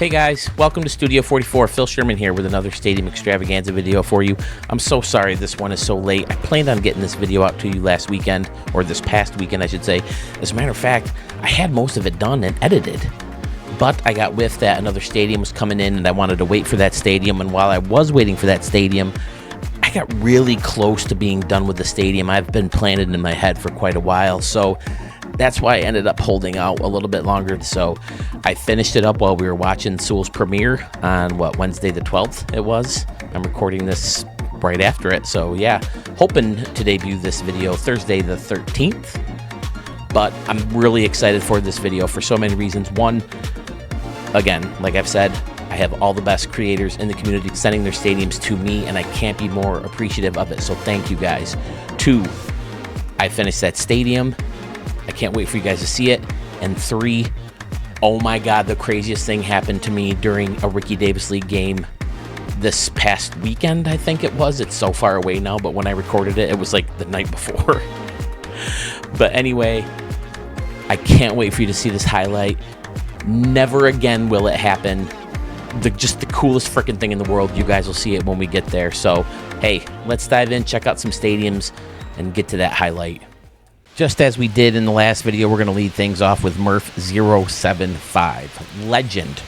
Hey guys, welcome to Studio 44. Phil Sherman here with another Stadium Extravaganza video for you. I'm so sorry this one is so late. I planned on getting this video out to you last weekend, or this past weekend I should say. As a matter of fact, I had most of it done and edited, but I got whiffed that another stadium was coming in and I wanted to wait for that stadium, and while I was waiting for that stadium, I got really close to being done with the stadium. I've been planning in my head for quite a while, so that's why I ended up holding out a little bit longer. So I finished it up while we were watching Sewell's premiere on, Wednesday the 12th it was. I'm recording this right after it. So yeah, hoping to debut this video Thursday the 13th. But I'm really excited for this video for so many reasons. One, again, like I've said, I have all the best creators in the community sending their stadiums to me, and I can't be more appreciative of it. So thank you guys. Two, I finished that stadium. I can't wait for you guys to see it. And three, oh my God, the craziest thing happened to me during a Ricky Davis League game this past weekend, I think it was. It's so far away now, but when I recorded it, it was like the night before. But anyway, I can't wait for you to see this highlight. Never again will it happen. Just the coolest freaking thing in the world. You guys will see it when we get there. So, hey, let's dive in, check out some stadiums, and get to that highlight. Just as we did in the last video, we're going to lead things off with Murph075, legend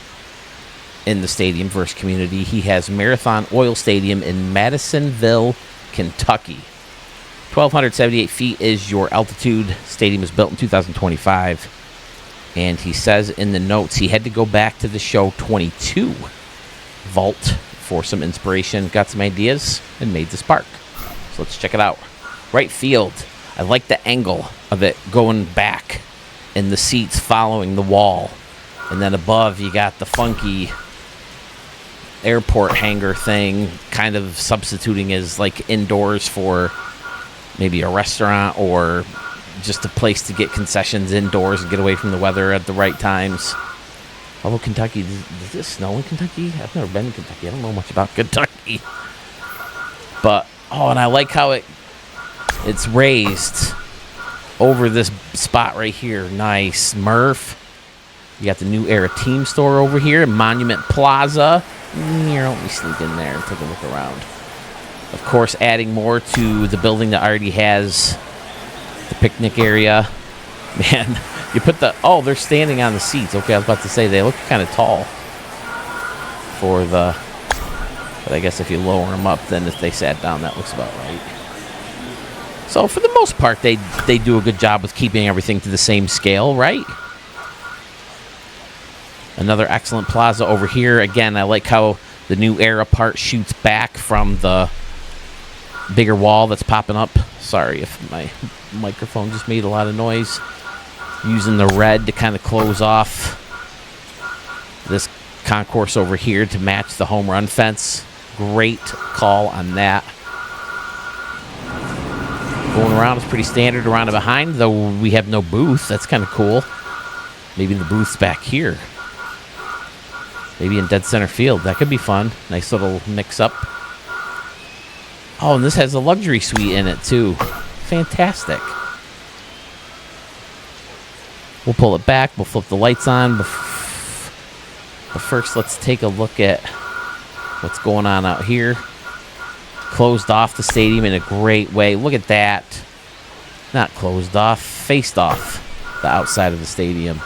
in the Stadium verse community. He has Marathon Oil Stadium in Madisonville, Kentucky. 1,278 feet is your altitude. Stadium was built in 2025. And he says in the notes he had to go back to the show 22 vault for some inspiration, got some ideas, and made this park. So let's check it out. Right field. I like the angle of it going back and the seats following the wall. And then above you got the funky airport hangar thing, kind of substituting as like indoors for maybe a restaurant or just a place to get concessions indoors and get away from the weather at the right times. Although Kentucky, does this snow in Kentucky? I've never been to Kentucky. I don't know much about Kentucky. But, oh, and I like how it's raised over this spot right here. Nice. Murph. You got the New Era Team Store over here. Monument Plaza. Here, let me sneak in there and take a look around. Of course, adding more to the building that already has the picnic area. Man, you put oh, they're standing on the seats. Okay, I was about to say, they look kind of tall for but I guess if you lower them up, then if they sat down, that looks about right. So for the most part, they do a good job with keeping everything to the same scale, right? Another excellent plaza over here. Again, I like how the New Era part shoots back from the bigger wall that's popping up. Sorry if my microphone just made a lot of noise. Using the red to kind of close off this concourse over here to match the home run fence. Great call on that. Going around is pretty standard around and behind, though we have no booth. That's kind of cool. Maybe the booth's back here. Maybe in dead center field. That could be fun. Nice little mix-up. Oh, and this has a luxury suite in it, too. Fantastic. We'll pull it back. We'll flip the lights on. But first, let's take a look at what's going on out here. Closed off the stadium in a great way. Look at that. Not closed off. Faced off the outside of the stadium.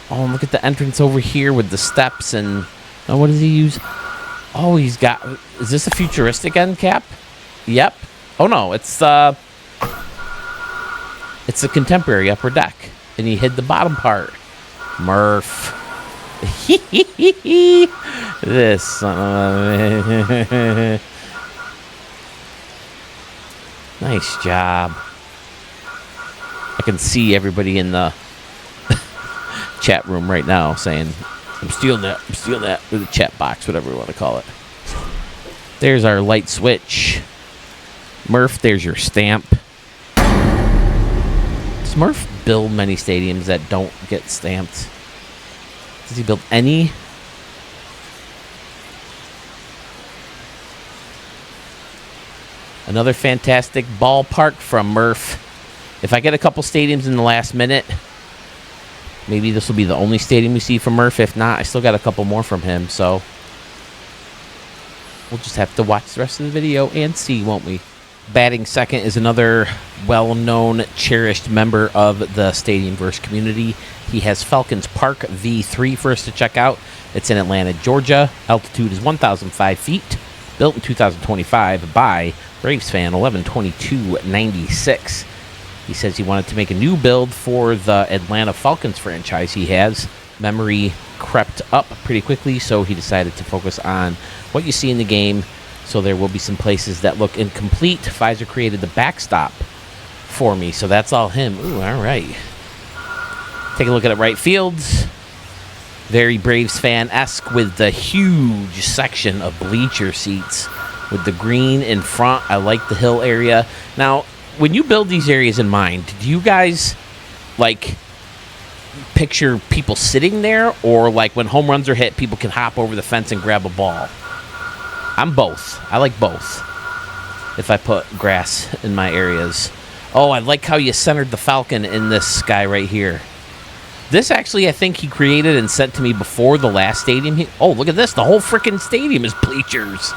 Oh, and look at the entrance over here with the steps and... Oh, what does he use? Oh, he's got... Is this a futuristic end cap? Yep. Oh, no. It's a contemporary upper deck. And he hid the bottom part. Murph. This son. Nice job. I can see everybody in the chat room right now saying, I'm stealing that, or the chat box, whatever we want to call it. There's our light switch. Murph, there's your stamp. Does Murph build many stadiums that don't get stamped? Does he build any? Another fantastic ballpark from Murph. If I get a couple stadiums in the last minute, Maybe this will be the only stadium we see from Murph. If not, I still got a couple more from him. So we'll just have to watch the rest of the video and see, won't we? Batting second is another well-known, cherished member of the Stadiumverse community. He has Falcons Park V3 for us to check out. It's in Atlanta, Georgia. Altitude is 1,005 feet. Built in 2025 by Braves fan 11/22/96. He says he wanted to make a new build for the Atlanta Falcons franchise he has. Memory crept up pretty quickly, so he decided to focus on what you see in the game. So there will be some places that look incomplete. Pfizer created the backstop for me, so that's all him. Ooh, all right. Take a look at it. Right fields. Very Braves fan-esque with the huge section of bleacher seats with the green in front. I like the hill area. Now, when you build these areas in mind, do you guys, like, picture people sitting there? Or, like, when home runs are hit, people can hop over the fence and grab a ball? I'm both. I like both if I put grass in my areas. Oh, I like how you centered the Falcon in this guy right here. This actually, I think he created and sent to me before the last stadium. Oh, look at this. The whole freaking stadium is bleachers.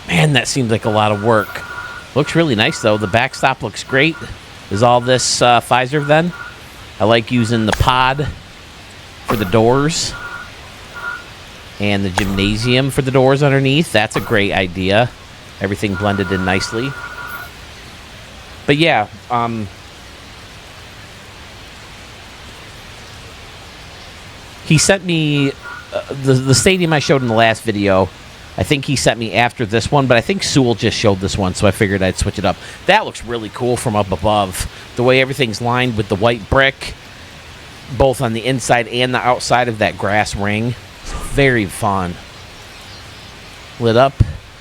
Man, that seems like a lot of work. Looks really nice, though. The backstop looks great. Is all this Pfizer, then? I like using the pod for the doors and the gymnasium for the doors underneath. That's a great idea. Everything blended in nicely. But yeah, he sent me the stadium I showed in the last video. I think he sent me after this one, but I think Sewell just showed this one, so I figured I'd switch it up. That looks really cool from up above. The way everything's lined with the white brick, both on the inside and the outside of that grass ring. Very fun. Lit up.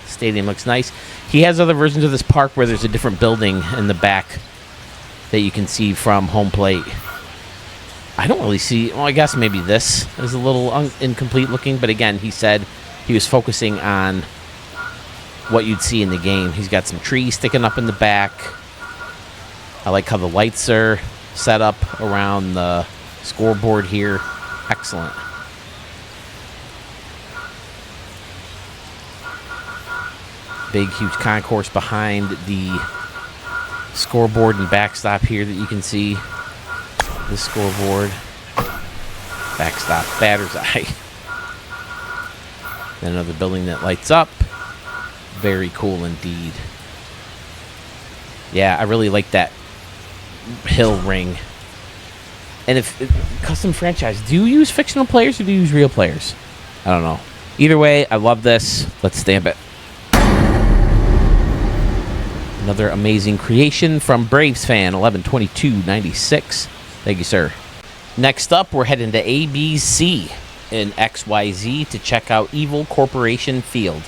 Stadium looks nice. He has other versions of this park where there's a different building in the back that you can see from home plate. I don't really see... Well, I guess maybe this is a little incomplete looking, but again, he said he was focusing on what you'd see in the game. He's got some trees sticking up in the back. I like how the lights are set up around the scoreboard here. Excellent. Big, huge concourse behind the scoreboard and backstop here that you can see. The scoreboard. Backstop, batter's eye. Then another building that lights up. Very cool indeed. Yeah, I really like that hill ring. And if custom franchise, do you use fictional players or do you use real players? I don't know. Either way, I love this. Let's stamp it. Another amazing creation from Braves fan 11/22/96. Thank you, sir. Next up, we're heading to ABC in XYZ to check out Evil Corporation Field.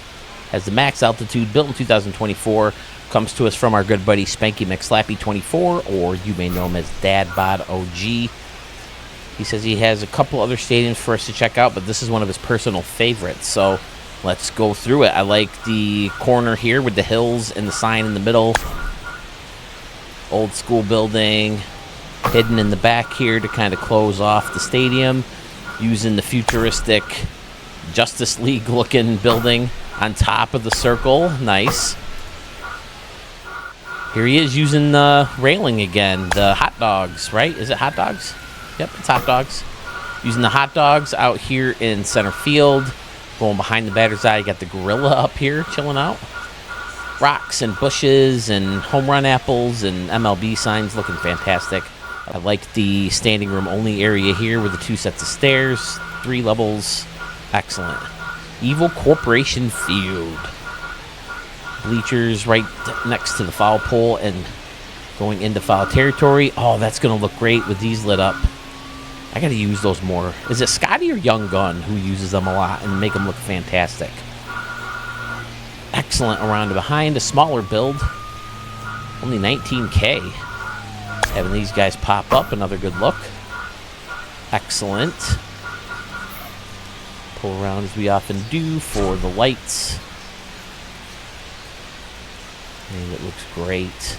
Has the max altitude, built in 2024. Comes to us from our good buddy Spanky McSlappy24, or you may know him as Dad Bod OG. He says he has a couple other stadiums for us to check out, but this is one of his personal favorites. So let's go through it. I like the corner here with the hills and the sign in the middle. Old school building hidden in the back here to kind of close off the stadium, using the futuristic Justice League looking building on top of the circle. Nice. Here he is using the railing again. The hot dogs, right? Is it hot dogs? Yep, it's hot dogs. Using the hot dogs out here in center field. Going behind the batter's eye, you got the gorilla up here chilling out. Rocks and bushes and home run apples and MLB signs looking fantastic. I like the standing room only area here with the 2 sets of stairs, 3 levels. Excellent. Evil Corporation Field. Bleachers right next to the foul pole and going into foul territory. Oh, that's going to look great with these lit up. I got to use those more. Is it Scotty or Young Gun who uses them a lot and make them look fantastic? Excellent around behind. A smaller build. Only 19K. Having these guys pop up. Another good look. Excellent. Pull around as we often do for the lights. And it looks great.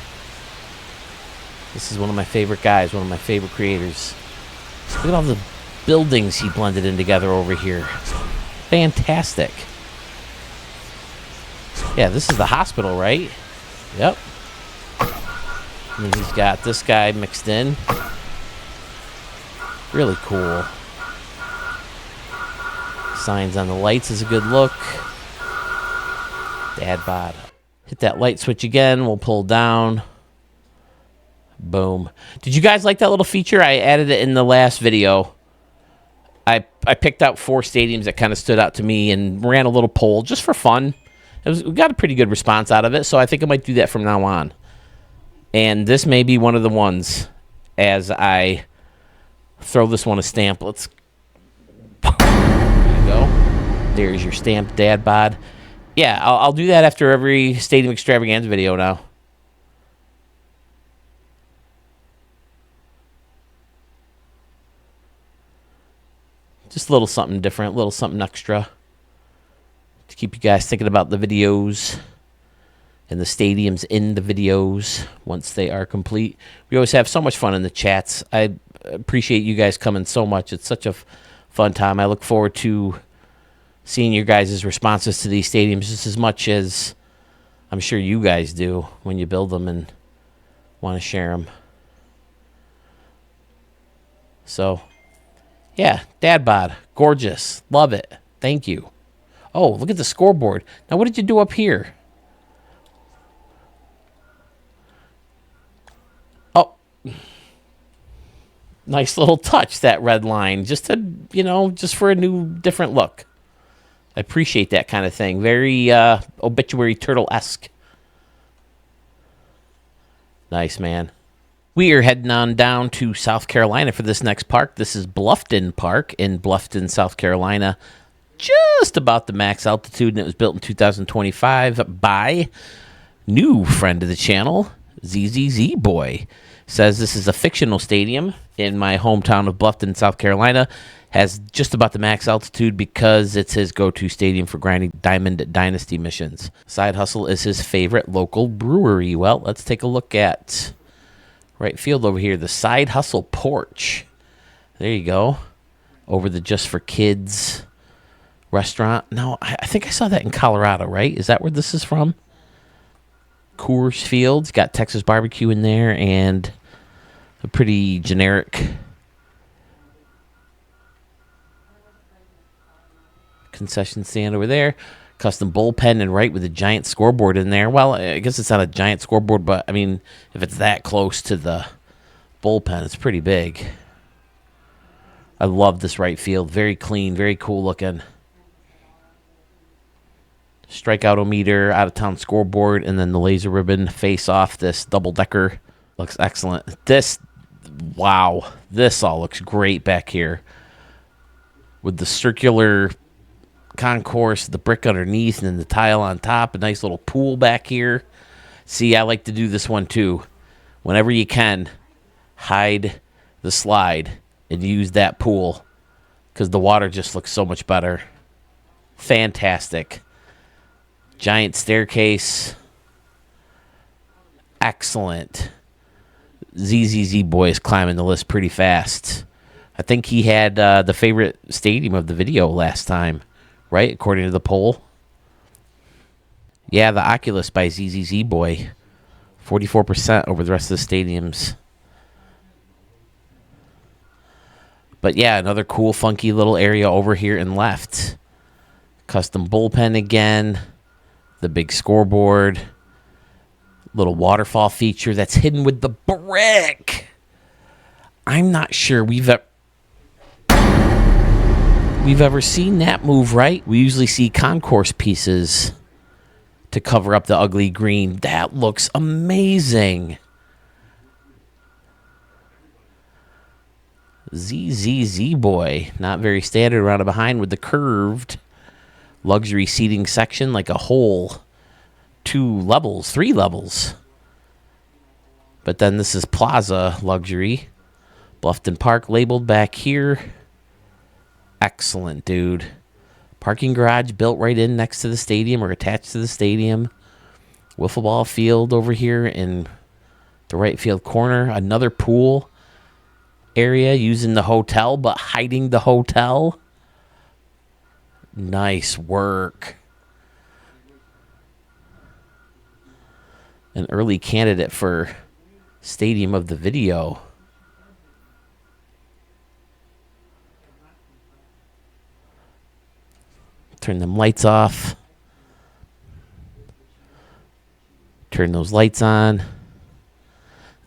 This is one of my favorite guys. One of my favorite creators. Look at all the buildings he blended in together over here. Fantastic. Yeah, this is the hospital, right? Yep. And he's got this guy mixed in. Really cool. Signs on the lights is a good look. Dad bod. Hit that light switch again. We'll pull down. Boom. Did you guys like that little feature? I added it in the last video. I picked out 4 stadiums that kind of stood out to me and ran a little poll just for fun. We got a pretty good response out of it, so I think I might do that from now on. And this may be one of the ones as I throw this one a stamp. Let's... There you go. There's your stamped dad bod. Yeah, I'll do that after every Stadium Extravaganza video now. Just a little something different, a little something extra to keep you guys thinking about the videos and the stadiums in the videos once they are complete. We always have so much fun in the chats. I appreciate you guys coming so much. It's such a fun time. I look forward to seeing your guys' responses to these stadiums just as much as I'm sure you guys do when you build them and want to share them. So, yeah, dad bod. Gorgeous. Love it. Thank you. Oh, look at the scoreboard. Now, what did you do up here? Oh. Nice little touch, that red line. Just to, just for a new, different look. I appreciate that kind of thing. Very Obituary Turtle-esque. Nice, man. We are heading on down to South Carolina for this next park. This is Bluffton Park in Bluffton, South Carolina. Just about the max altitude, and it was built in 2025 by new friend of the channel, ZZZ Boy. Says this is a fictional stadium in my hometown of Bluffton, South Carolina. Has just about the max altitude because it's his go-to stadium for grinding Diamond Dynasty missions. Side Hustle is his favorite local brewery. Well, let's take a look at right field over here. The Side Hustle porch. There you go. Over the Just for Kids restaurant. No, I think I saw that in Colorado, right? Is that where this is from? Coors Field. Got Texas barbecue in there and a pretty generic concession stand over there. Custom bullpen and right with a giant scoreboard in there. Well, I guess it's not a giant scoreboard, but I mean, if it's that close to the bullpen, it's pretty big. I love this right field. Very clean, very cool looking. Strikeout-o-meter, out-of-town scoreboard, and then the laser ribbon face off this double-decker. Looks excellent. This, wow, this all looks great back here. With the circular concourse, the brick underneath, and then the tile on top. A nice little pool back here. See, I like to do this one too. Whenever you can, hide the slide and use that pool because the water just looks so much better. Fantastic. Giant staircase. Excellent. ZZZ Boy is climbing the list pretty fast. I think he had the favorite stadium of the video last time, right? According to the poll. Yeah, the Oculus by ZZZ Boy. 44% over the rest of the stadiums. But yeah, another cool, funky little area over here in left. Custom bullpen again. The big scoreboard. Little waterfall feature that's hidden with the brick. I'm not sure we've ever seen that move, right? We usually see concourse pieces to cover up the ugly green. That looks amazing. ZZZ Boy. Not very standard around and behind with the curved luxury seating section like a whole 2 levels, 3 levels. But then this is Plaza Luxury. Bluffton Park labeled back here. Excellent, dude. Parking garage built right in next to the stadium or attached to the stadium. Wiffle ball field over here in the right field corner. Another pool area using the hotel, but hiding the hotel. Nice work. An early candidate for Stadium of the Video. Turn them lights off. Turn those lights on.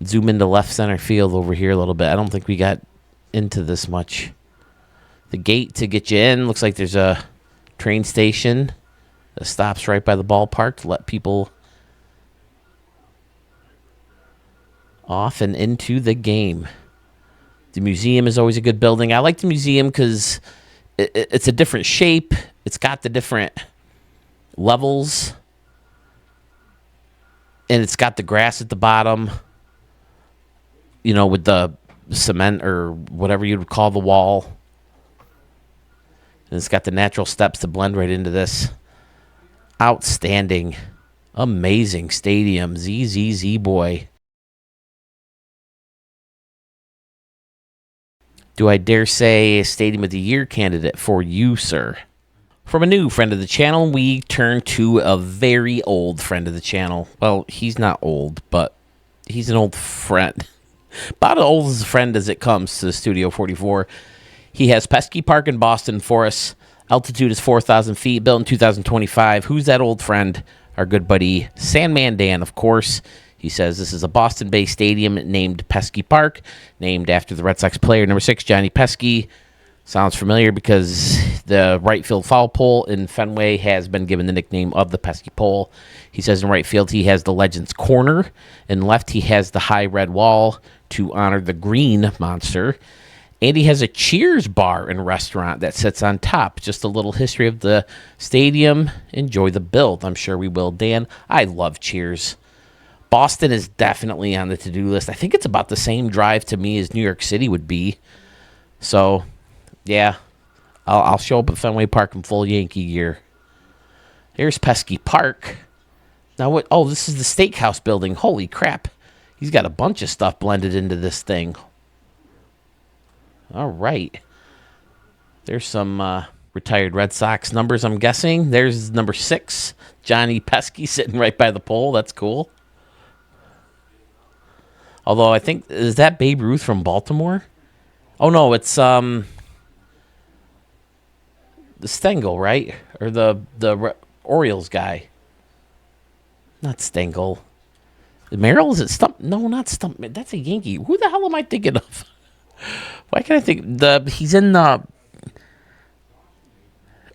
Zoom into left center field over here a little bit. I don't think we got into this much. The gate to get you in looks like there's a train station that stops right by the ballpark to let people off and into the game. The museum is always a good building. I like the museum because it's a different shape. It's got the different levels. And it's got the grass at the bottom, you know, with the cement or whatever you would call the wall. And it's got the natural steps to blend right into this. Outstanding, amazing stadium. ZZZ boy. Do I dare say a Stadium of the Year candidate for you, sir? From a new friend of the channel, we turn to a very old friend of the channel. Well, he's not old, but he's an old friend. About as old as a friend as it comes to Studio 44. He has Pesky Park in Boston for us. Altitude is 4,000 feet, built in 2025. Who's that old friend? Our good buddy Sandman Dan, of course. He says this is a Boston-based stadium named Pesky Park, named after the Red Sox player number 6, Johnny Pesky. Sounds familiar because the right field foul pole in Fenway has been given the nickname of the Pesky Pole. He says in right field he has the Legends Corner. In left he has the high red wall to honor the Green Monster. And he has a Cheers bar and restaurant that sits on top. Just a little history of the stadium. Enjoy the build. I'm sure we will, Dan. I love Cheers. Boston is definitely on the to-do list. I think it's about the same drive to me as New York City would be. So, yeah, I'll show up at Fenway Park in full Yankee gear. Here's Pesky Park. Now what? Oh, this is the steakhouse building. Holy crap. He's got a bunch of stuff blended into this thing. All right. There's some retired Red Sox numbers, I'm guessing. There's number 6, Johnny Pesky, sitting right by the pole. That's cool. Although I think, is that Babe Ruth from Baltimore? Oh, no, it's the Stengel, right? Or the Orioles guy. Not Stengel. Merrill, is it Stump? No, not Stump. That's a Yankee. Who the hell am I thinking of? Why can't I think? He's in the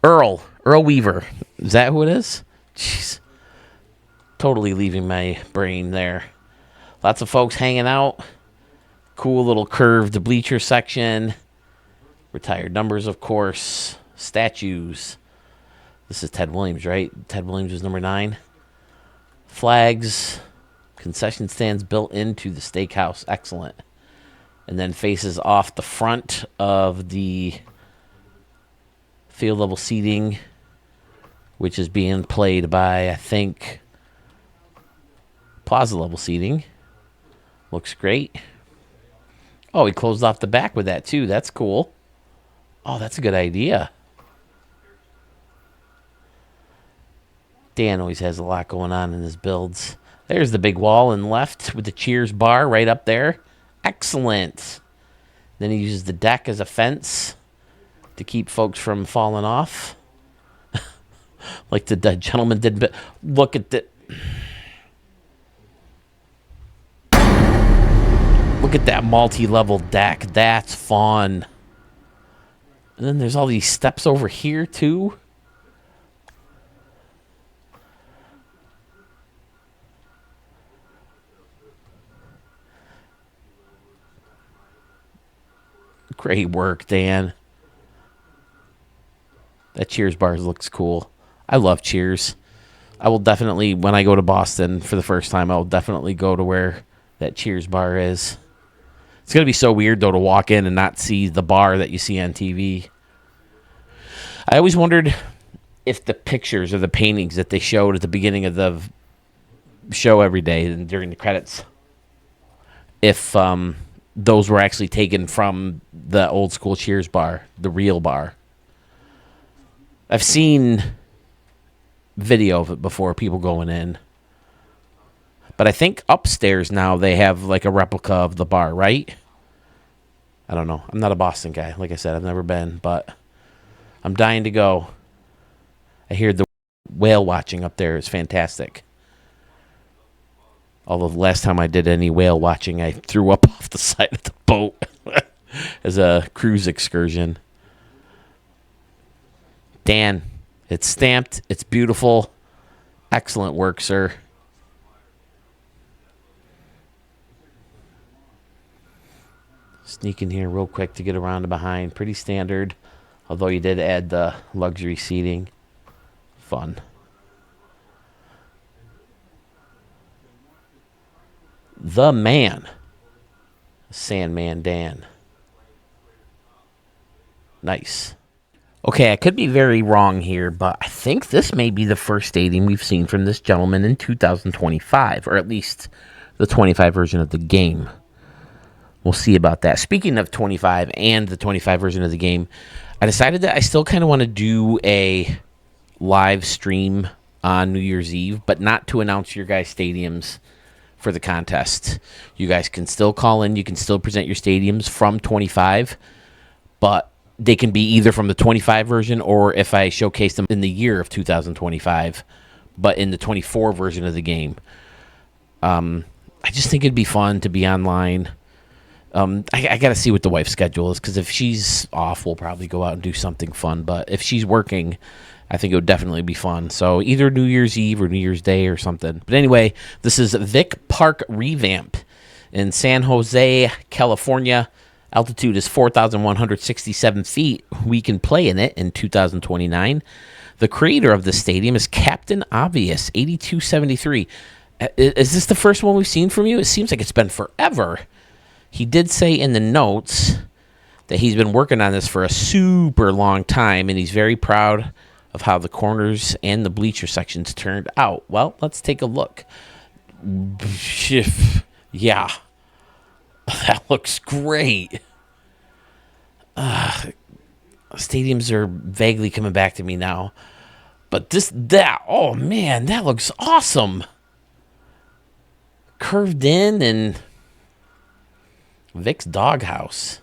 Earl Weaver. Is that who it is? Jeez. Totally leaving my brain there. Lots of folks hanging out. Cool little curved bleacher section. Retired numbers, of course. Statues. This is Ted Williams, right? Ted Williams was number 9. Flags. Concession stands built into the steakhouse. Excellent. And then faces off the front of the field level seating, which is being played by, I think, plaza level seating. Looks great. Oh, he closed off the back with that too. That's cool. Oh, that's a good idea. Dan always has a lot going on in his builds. There's the big wall in left with the Cheers bar right up there. Excellent. Then he uses the deck as a fence to keep folks from falling off. Like the gentleman did. But look at the... Look at that multi-level deck. That's fun. And then there's all these steps over here, too. Great work, Dan. That Cheers bar looks cool. I love Cheers. I will definitely, when I go to Boston for the first time, I will definitely go to where that Cheers bar is. It's going to be so weird, though, to walk in and not see the bar that you see on TV. I always wondered if the pictures or the paintings that they showed at the beginning of the show every day and during the credits, if those were actually taken from the old school Cheers bar, the real bar. I've seen video of it before, people going in. But I think upstairs now they have like a replica of the bar, right? I don't know. I'm not a Boston guy. Like I said, I've never been, but I'm dying to go. I hear the whale watching up there is fantastic. Although the last time I did any whale watching, I threw up off the side of the boat as a cruise excursion. Dan, it's stamped. It's beautiful. Excellent work, sir. Sneak in here real quick to get around to behind. Pretty standard, although you did add the luxury seating. Fun. The man. Sandman Dan. Nice. Okay, I could be very wrong here, but I think this may be the first stadium we've seen from this gentleman in 2025, or at least the 25 version of the game. We'll see about that. Speaking of 25 and the 25 version of the game, I decided that I still kind of want to do a live stream on New Year's Eve, but not to announce your guys' stadiums for the contest. You guys can still call in. You can still present your stadiums from 25, but they can be either from the 25 version or if I showcase them in the year of 2025, but in the 24 version of the game. I just think it'd be fun to be online. I got to see what the wife's schedule is, because if she's off, we'll probably go out and do something fun. But if she's working, I think it would definitely be fun. So either New Year's Eve or New Year's Day or something. But anyway, this is Vic Park Revamp in San Jose, California. Altitude is 4,167 feet. We can play in it in 2029. The creator of the stadium is Captain Obvious, 8273. Is this the first one we've seen from you? It seems like it's been forever. He did say in the notes that he's been working on this for a super long time, and he's very proud of how the corners and the bleacher sections turned out. Well, let's take a look. Yeah. That looks great. Stadiums are vaguely coming back to me now. But oh man, that looks awesome. Curved in and Vic's Doghouse.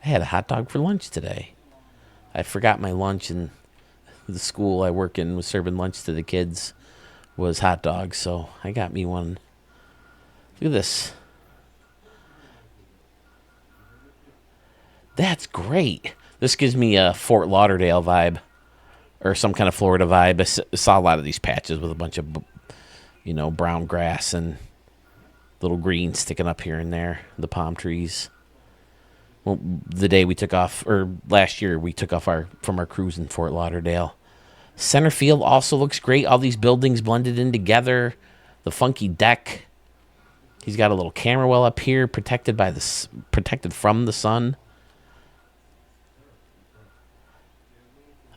I had a hot dog for lunch today. I forgot my lunch, and the school I work in was serving lunch to the kids was hot dogs, so I got me one. Look at this. That's great. This gives me a Fort Lauderdale vibe or some kind of Florida vibe. I saw a lot of these patches with a bunch of, brown grass and little green sticking up here and there, the palm trees. Well, the day we took off, or last year, we took off from our cruise in Fort Lauderdale. Center field also looks great. All these buildings blended in together. The funky deck. He's got a little camera well up here, protected from the sun.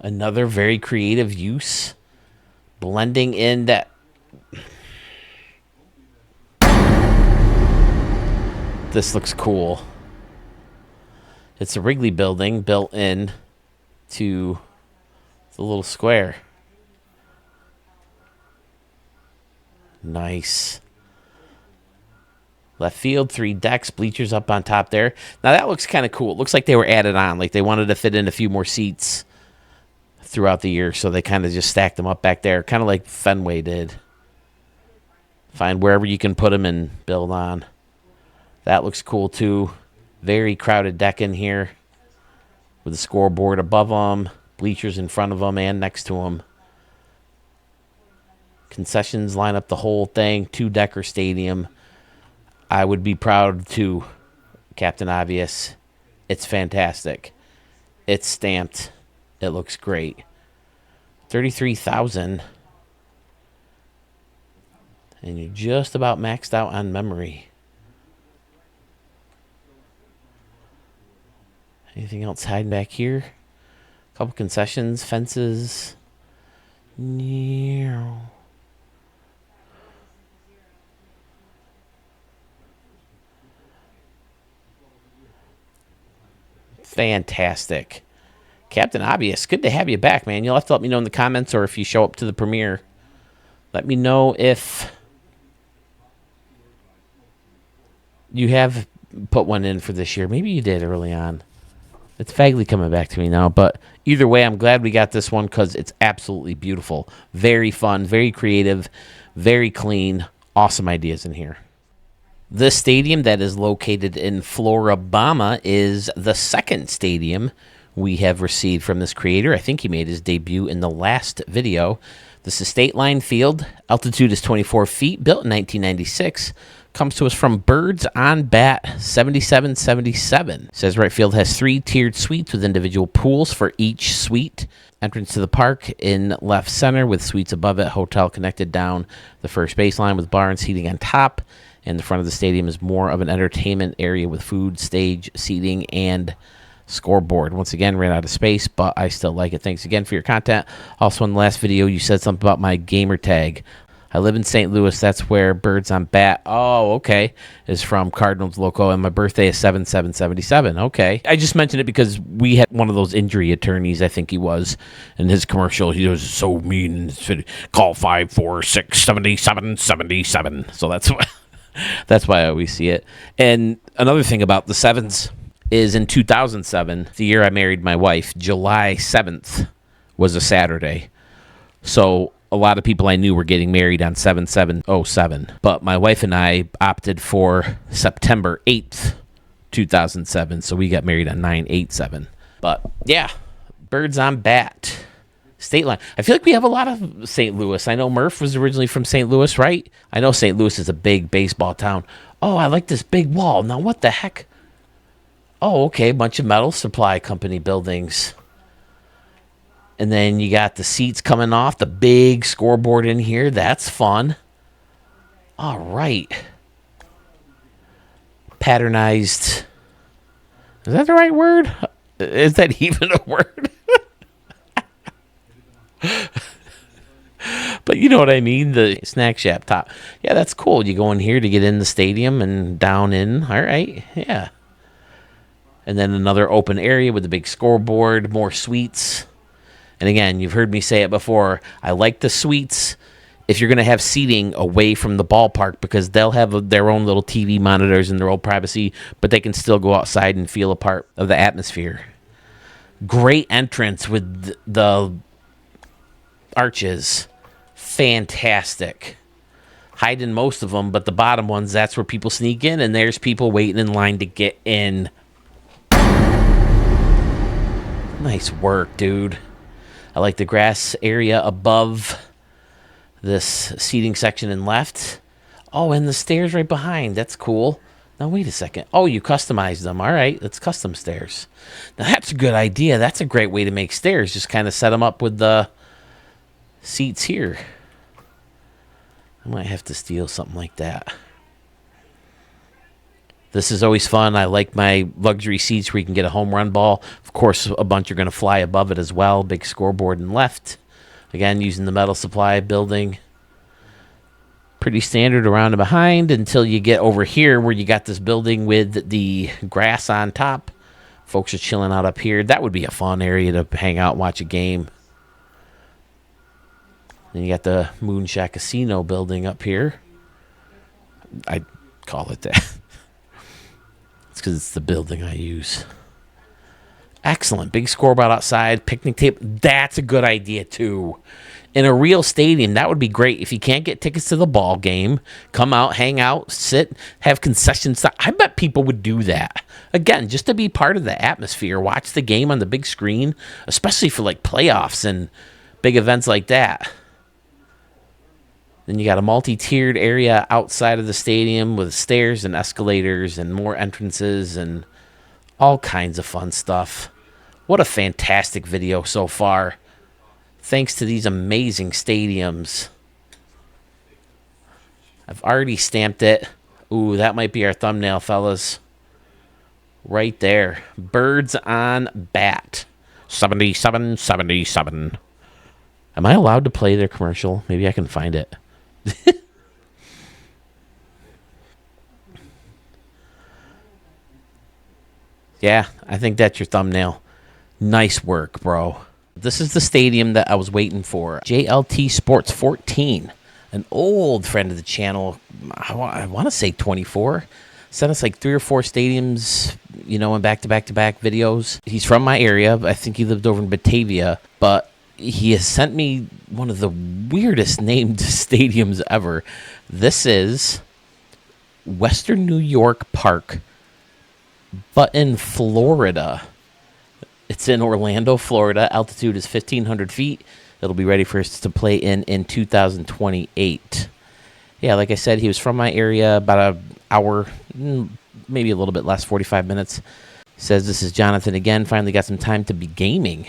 Another very creative use, blending in that. This looks cool. It's a Wrigley building built in to the little square. Nice. Left field, 3 decks, bleachers up on top there. Now that looks kind of cool. It looks like they were added on, like they wanted to fit in a few more seats throughout the year, so they kind of just stacked them up back there, kind of like Fenway did. Find wherever you can put them and build on. That looks cool too. Very crowded deck in here with a scoreboard above them, bleachers in front of them and next to them. Concessions line up the whole thing. 2-decker stadium. I would be proud to, Captain Obvious. It's fantastic. It's stamped. It looks great. 33,000. And you're just about maxed out on memory. Anything else hiding back here? A couple concessions, fences. Fantastic. Captain Obvious, good to have you back, man. You'll have to let me know in the comments, or if you show up to the premiere, let me know if you have put one in for this year. Maybe you did early on. It's vaguely coming back to me now, but either way, I'm glad we got this one because it's absolutely beautiful. Very fun, very creative, very clean. Awesome ideas in here. The stadium that is located in Floribama is the second stadium we have received from this creator. I think he made his debut in the last video. This is State Line Field. Altitude is 24 feet, built in 1996. Comes to us from Birds on Bat 7777. Says right field has 3 tiered suites with individual pools for each suite. Entrance to the park in left center with suites above it. Hotel connected down the first baseline with bar and seating on top. And the front of the stadium is more of an entertainment area with food, stage, seating, and scoreboard. Once again, ran out of space, but I still like it. Thanks again for your content. Also, in the last video, you said something about my gamer tag. I live in St. Louis. That's where Birds on Bat, is from Cardinals Loco, and my birthday is 7777. Okay. I just mentioned it because we had one of those injury attorneys, I think he was, in his commercial. He was so mean. Call 546-7777. So that's why I always see it. And another thing about the sevens is in 2007, the year I married my wife, July 7th was a Saturday. So a lot of people I knew were getting married on 7707. But my wife and I opted for September 8th, 2007. So we got married on 987. But yeah, Birds on Bat. State Line. I feel like we have a lot of St. Louis. I know Murph was originally from St. Louis, right? I know St. Louis is a big baseball town. Oh, I like this big wall. Now what the heck? Oh, okay, a bunch of metal supply company buildings. And then you got the seats coming off, the big scoreboard in here. That's fun. All right. Patternized. Is that the right word? Is that even a word? But you know what I mean? The snack shack top. Yeah, that's cool. You go in here to get in the stadium and down in. All right. Yeah. And then another open area with a big scoreboard, more suites. And again, you've heard me say it before. I like the suites if you're going to have seating away from the ballpark because they'll have their own little TV monitors and their own privacy, but they can still go outside and feel a part of the atmosphere. Great entrance with the arches. Fantastic. Hiding most of them, but the bottom ones, that's where people sneak in, and there's people waiting in line to get in. Nice work, dude. I like the grass area above this seating section in left. Oh, and the stairs right behind. That's cool. Now, wait a second. Oh, you customized them. All right, let's custom stairs. Now, that's a good idea. That's a great way to make stairs. Just kind of set them up with the seats here. I might have to steal something like that. This is always fun. I like my luxury seats where you can get a home run ball. Of course, a bunch are going to fly above it as well. Big scoreboard in left. Again, using the metal supply building. Pretty standard around and behind until you get over here where you got this building with the grass on top. Folks are chilling out up here. That would be a fun area to hang out and watch a game. Then you got the Moonshot Casino building up here. I call it that. It's because it's the building I use. Excellent. Big scoreboard outside. Picnic table. That's a good idea, too. In a real stadium, that would be great. If you can't get tickets to the ball game, come out, hang out, sit, have concessions. I bet people would do that. Again, just to be part of the atmosphere. Watch the game on the big screen, especially for like playoffs and big events like that. Then you got a multi-tiered area outside of the stadium with stairs and escalators and more entrances and all kinds of fun stuff. What a fantastic video so far. Thanks to these amazing stadiums. I've already stamped it. Ooh, that might be our thumbnail, fellas. Right there. Birds on Bat. 7777. Am I allowed to play their commercial? Maybe I can find it. Yeah, I think that's your thumbnail. Nice work, bro. This is the stadium that I was waiting for. JLT Sports 14, an old friend of the channel. I want to say 24. Sent us like 3 or 4 stadiums, in back-to-back-to-back videos. He's from my area. I think he lived over in Batavia, but he has sent me one of the weirdest named stadiums ever. This is Western New York Park, but in Florida. It's in Orlando, Florida. Altitude is 1,500 feet. It'll be ready for us to play in 2028. Yeah, like I said, he was from my area, about an hour, maybe a little bit less, 45 minutes. Says, this is Jonathan again. Finally got some time to be gaming.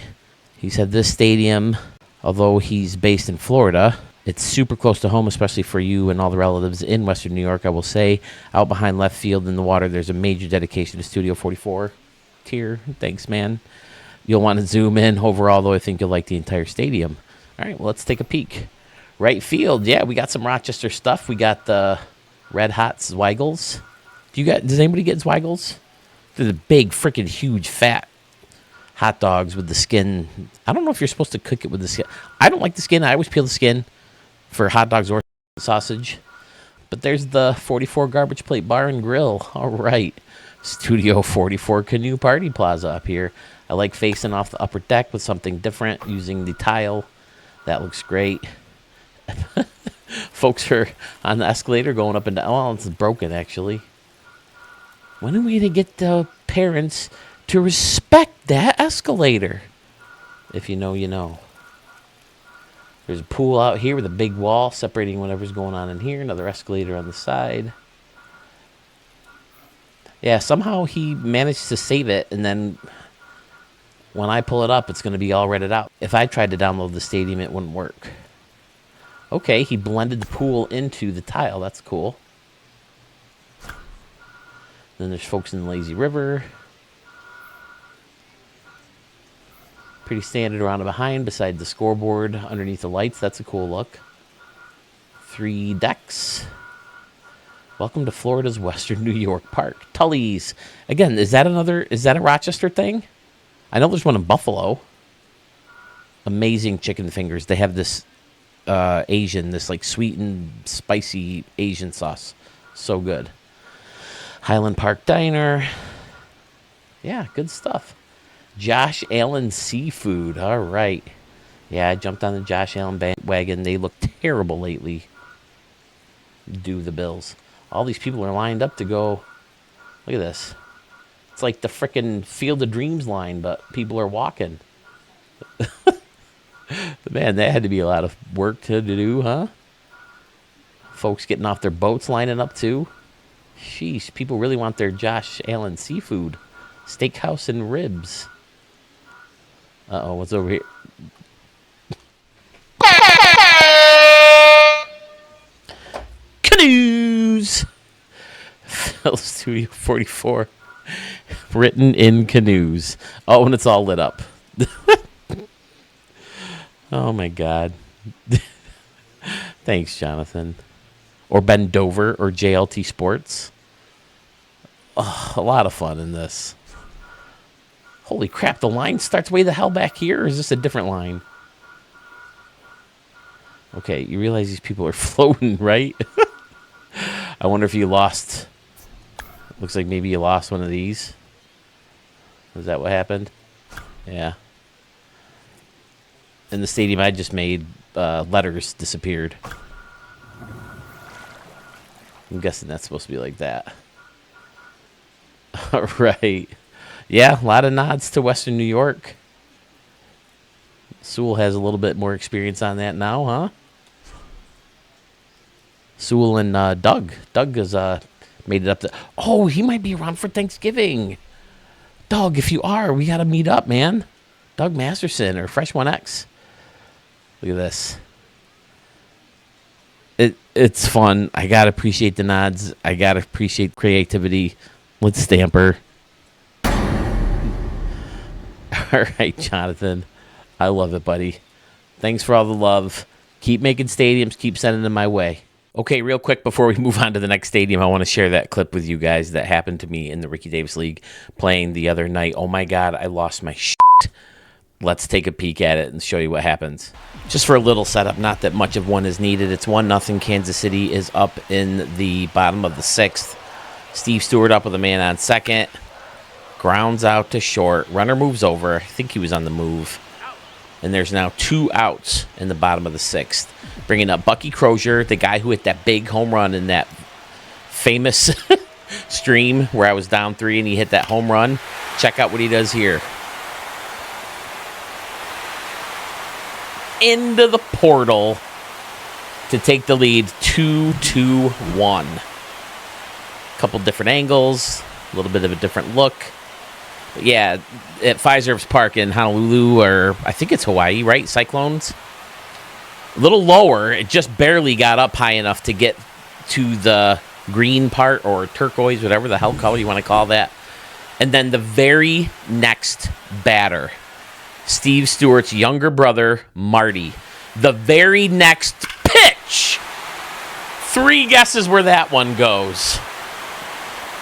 He said this stadium, although he's based in Florida, it's super close to home, especially for you and all the relatives in Western New York. I will say, out behind left field in the water, there's a major dedication to Studio 44 tier. Thanks, man. You'll want to zoom in overall, though I think you'll like the entire stadium. All right, well, let's take a peek. Right field, we got some Rochester stuff. We got the Red Hot Zweigels. Does anybody get Zweigels? They're the big, freaking huge, fat hot dogs with the skin. I don't know if you're supposed to cook it with the skin. I don't like the skin. I always peel the skin for hot dogs or sausage. But there's the 44 Garbage Plate Bar and Grill. All right. Studio 44 Canoe Party Plaza up here. I like facing off the upper deck with something different using the tile. That looks great. Folks are on the escalator going up and down. Well, it's broken, actually. When are we going to get the parents to respect that escalator? If you know, you know. There's a pool out here with a big wall separating whatever's going on in here. Another escalator on the side. Yeah, somehow he managed to save it, and then when I pull it up, it's going to be all redded out. If I tried to download the stadium, it wouldn't work. Okay, he blended the pool into the tile. That's cool. Then there's folks in the Lazy River. Pretty standard around and behind, beside the scoreboard, underneath the lights. That's a cool look. 3 decks. Welcome to Florida's Western New York Park. Tully's. Again, is that a Rochester thing? I know there's one in Buffalo. Amazing chicken fingers. They have this this like sweet and spicy Asian sauce. So good. Highland Park Diner. Yeah, good stuff. Josh Allen Seafood. All right. Yeah, I jumped on the Josh Allen bandwagon. They look terrible lately. Do the Bills. All these people are lined up to go. Look at this. It's like the frickin' Field of Dreams line, but people are walking. Man, that had to be a lot of work to do, huh? Folks getting off their boats lining up too. Sheesh, people really want their Josh Allen Seafood. Steakhouse and ribs. Uh-oh, what's over here? Canoes! Studio 44. Written in canoes. Oh, and it's all lit up. Oh, my God. Thanks, Jonathan. Or Ben Dover or JLT Sports. Oh, a lot of fun in this. Holy crap, the line starts way the hell back here, or is this a different line? Okay, you realize these people are floating, right? I wonder if you lost. Looks like maybe you lost one of these. Is that what happened? Yeah. In the stadium I just made, letters disappeared. I'm guessing that's supposed to be like that. All right. Yeah, a lot of nods to Western New York. Sewell has a little bit more experience on that now, huh? Sewell and Doug. Doug has made it up to... Oh, he might be around for Thanksgiving. Doug, if you are, we got to meet up, man. Doug Masterson or Fresh 1X. Look at this. It's fun. I got to appreciate the nods. I got to appreciate creativity. Let's stamper. All right, Jonathan. I love it, buddy. Thanks for all the love. Keep making stadiums. Keep sending them my way. Okay, real quick before we move on to the next stadium, I want to share that clip with you guys that happened to me in the Ricky Davis League playing the other night. Oh my God, I lost my shit. Let's take a peek at it and show you what happens. Just for a little setup, not that much of one is needed. It's 1-0. Kansas City is up in the bottom of the 6th. Steve Stewart up with a man on second. Grounds out to short. Runner moves over. I think he was on the move. And there's now 2 outs in the bottom of the 6th. Bringing up Bucky Crozier, the guy who hit that big home run in that famous stream where I was down 3 and he hit that home run. Check out what he does here. Into the portal to take the lead 2-1. Couple different angles, a little bit of a different look. But yeah, at Fiserv's Park in Honolulu, or I think it's Hawaii, right? Cyclones. A little lower. It just barely got up high enough to get to the green part or turquoise, whatever the hell color you want to call that. And then the very next batter, Steve Stewart's younger brother, Marty. The very next pitch. 3 guesses where that one goes.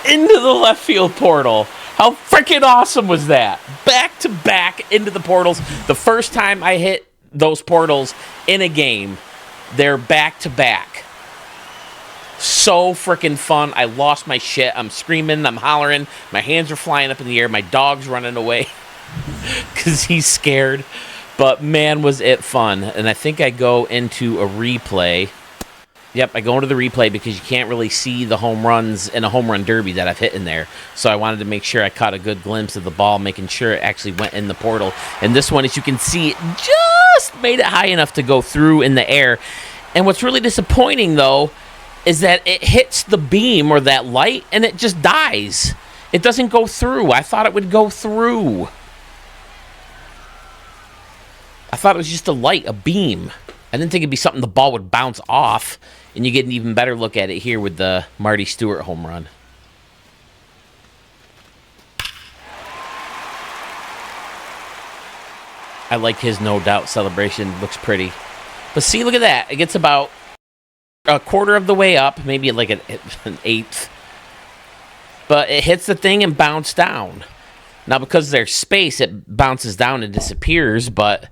Into the left field portal. How freaking awesome was that? Back to back into the portals. The first time I hit those portals in a game, they're back to back. So freaking fun. I lost my shit. I'm screaming. I'm hollering. My hands are flying up in the air. My dog's running away because he's scared. But man, was it fun. And I think I go into a replay. Yep, I go into the replay because you can't really see the home runs in a home run derby that I've hit in there. So I wanted to make sure I caught a good glimpse of the ball, making sure it actually went in the portal. And this one, as you can see, it just made it high enough to go through in the air. And what's really disappointing, though, is that it hits the beam or that light and it just dies. It doesn't go through. I thought it would go through. I thought it was just a light, a beam. I didn't think it'd be something the ball would bounce off. And you get an even better look at it here with the Marty Stewart home run. I like his no doubt celebration. Looks pretty. But see, look at that. It gets about a quarter of the way up, maybe like an eighth. But it hits the thing and bounces down. Now, because there's space, it bounces down and disappears, but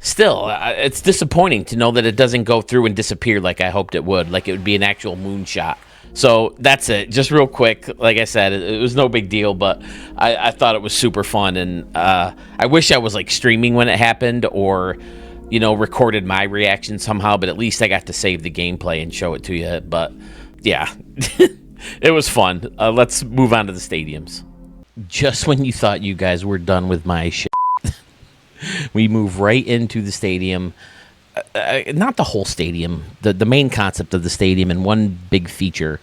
still, it's disappointing to know that it doesn't go through and disappear like I hoped it would, like it would be an actual moonshot. So that's it. Just real quick, like I said, it was no big deal, but I thought it was super fun, and I wish I was like streaming when it happened or, you know, recorded my reaction somehow, but at least I got to save the gameplay and show it to you. But yeah, it was fun. Let's move on to the stadiums. Just when you thought you guys were done with my shit, we move right into the stadium. Not the whole stadium, the main concept of the stadium, and one big feature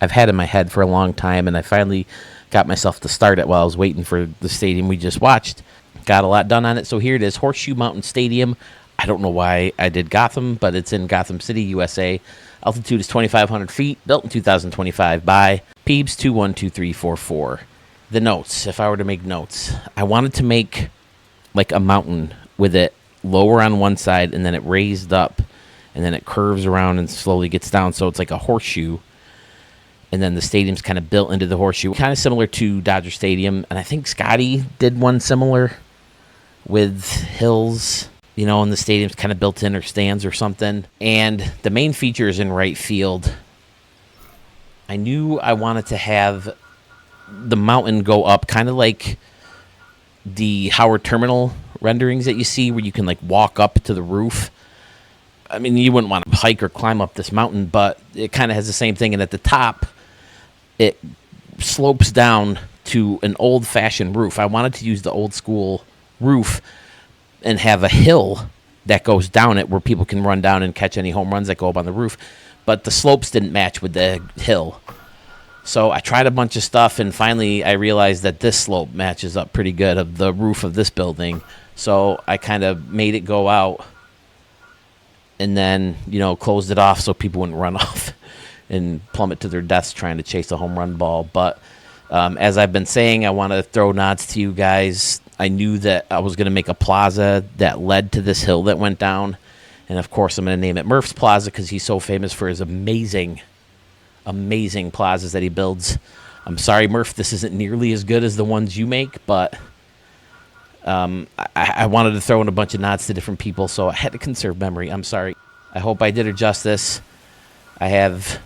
I've had in my head for a long time, and I finally got myself to start it while I was waiting for the stadium we just watched. Got a lot done on it, so here it is, Horseshoe Mountain Stadium. I don't know why I did Gotham, but it's in Gotham City, USA. Altitude is 2,500 feet, built in 2025 by Peebs 212344. The notes, if I were to make notes, I wanted to make like a mountain with it lower on one side and then it raised up and then it curves around and slowly gets down, so it's like a horseshoe, and then the stadium's kind of built into the horseshoe, kind of similar to Dodger Stadium. And I think Scotty did one similar with hills, you know, and the stadium's kind of built in or stands or something. And the main feature is in right field. I knew I wanted to have the mountain go up kind of like the Howard Terminal renderings that you see where you can like walk up to the roof. I mean, you wouldn't want to hike or climb up this mountain, but it kind of has the same thing. And at the top, it slopes down to an old-fashioned roof. I wanted to use the old-school roof and have a hill that goes down it where people can run down and catch any home runs that go up on the roof. But the slopes didn't match with the hill. So I tried a bunch of stuff, and finally I realized that this slope matches up pretty good of the roof of this building. So I kind of made it go out and then, you know, closed it off so people wouldn't run off and plummet to their deaths trying to chase a home run ball. But as I've been saying, I want to throw nods to you guys. I knew that I was going to make a plaza that led to this hill that went down. And of course, I'm going to name it Murph's Plaza because he's so famous for his amazing, amazing plazas that he builds. I'm sorry, Murph, this isn't nearly as good as the ones you make, but I wanted to throw in a bunch of nods to different people, so I had to conserve memory. I'm sorry. I hope I did her justice. I have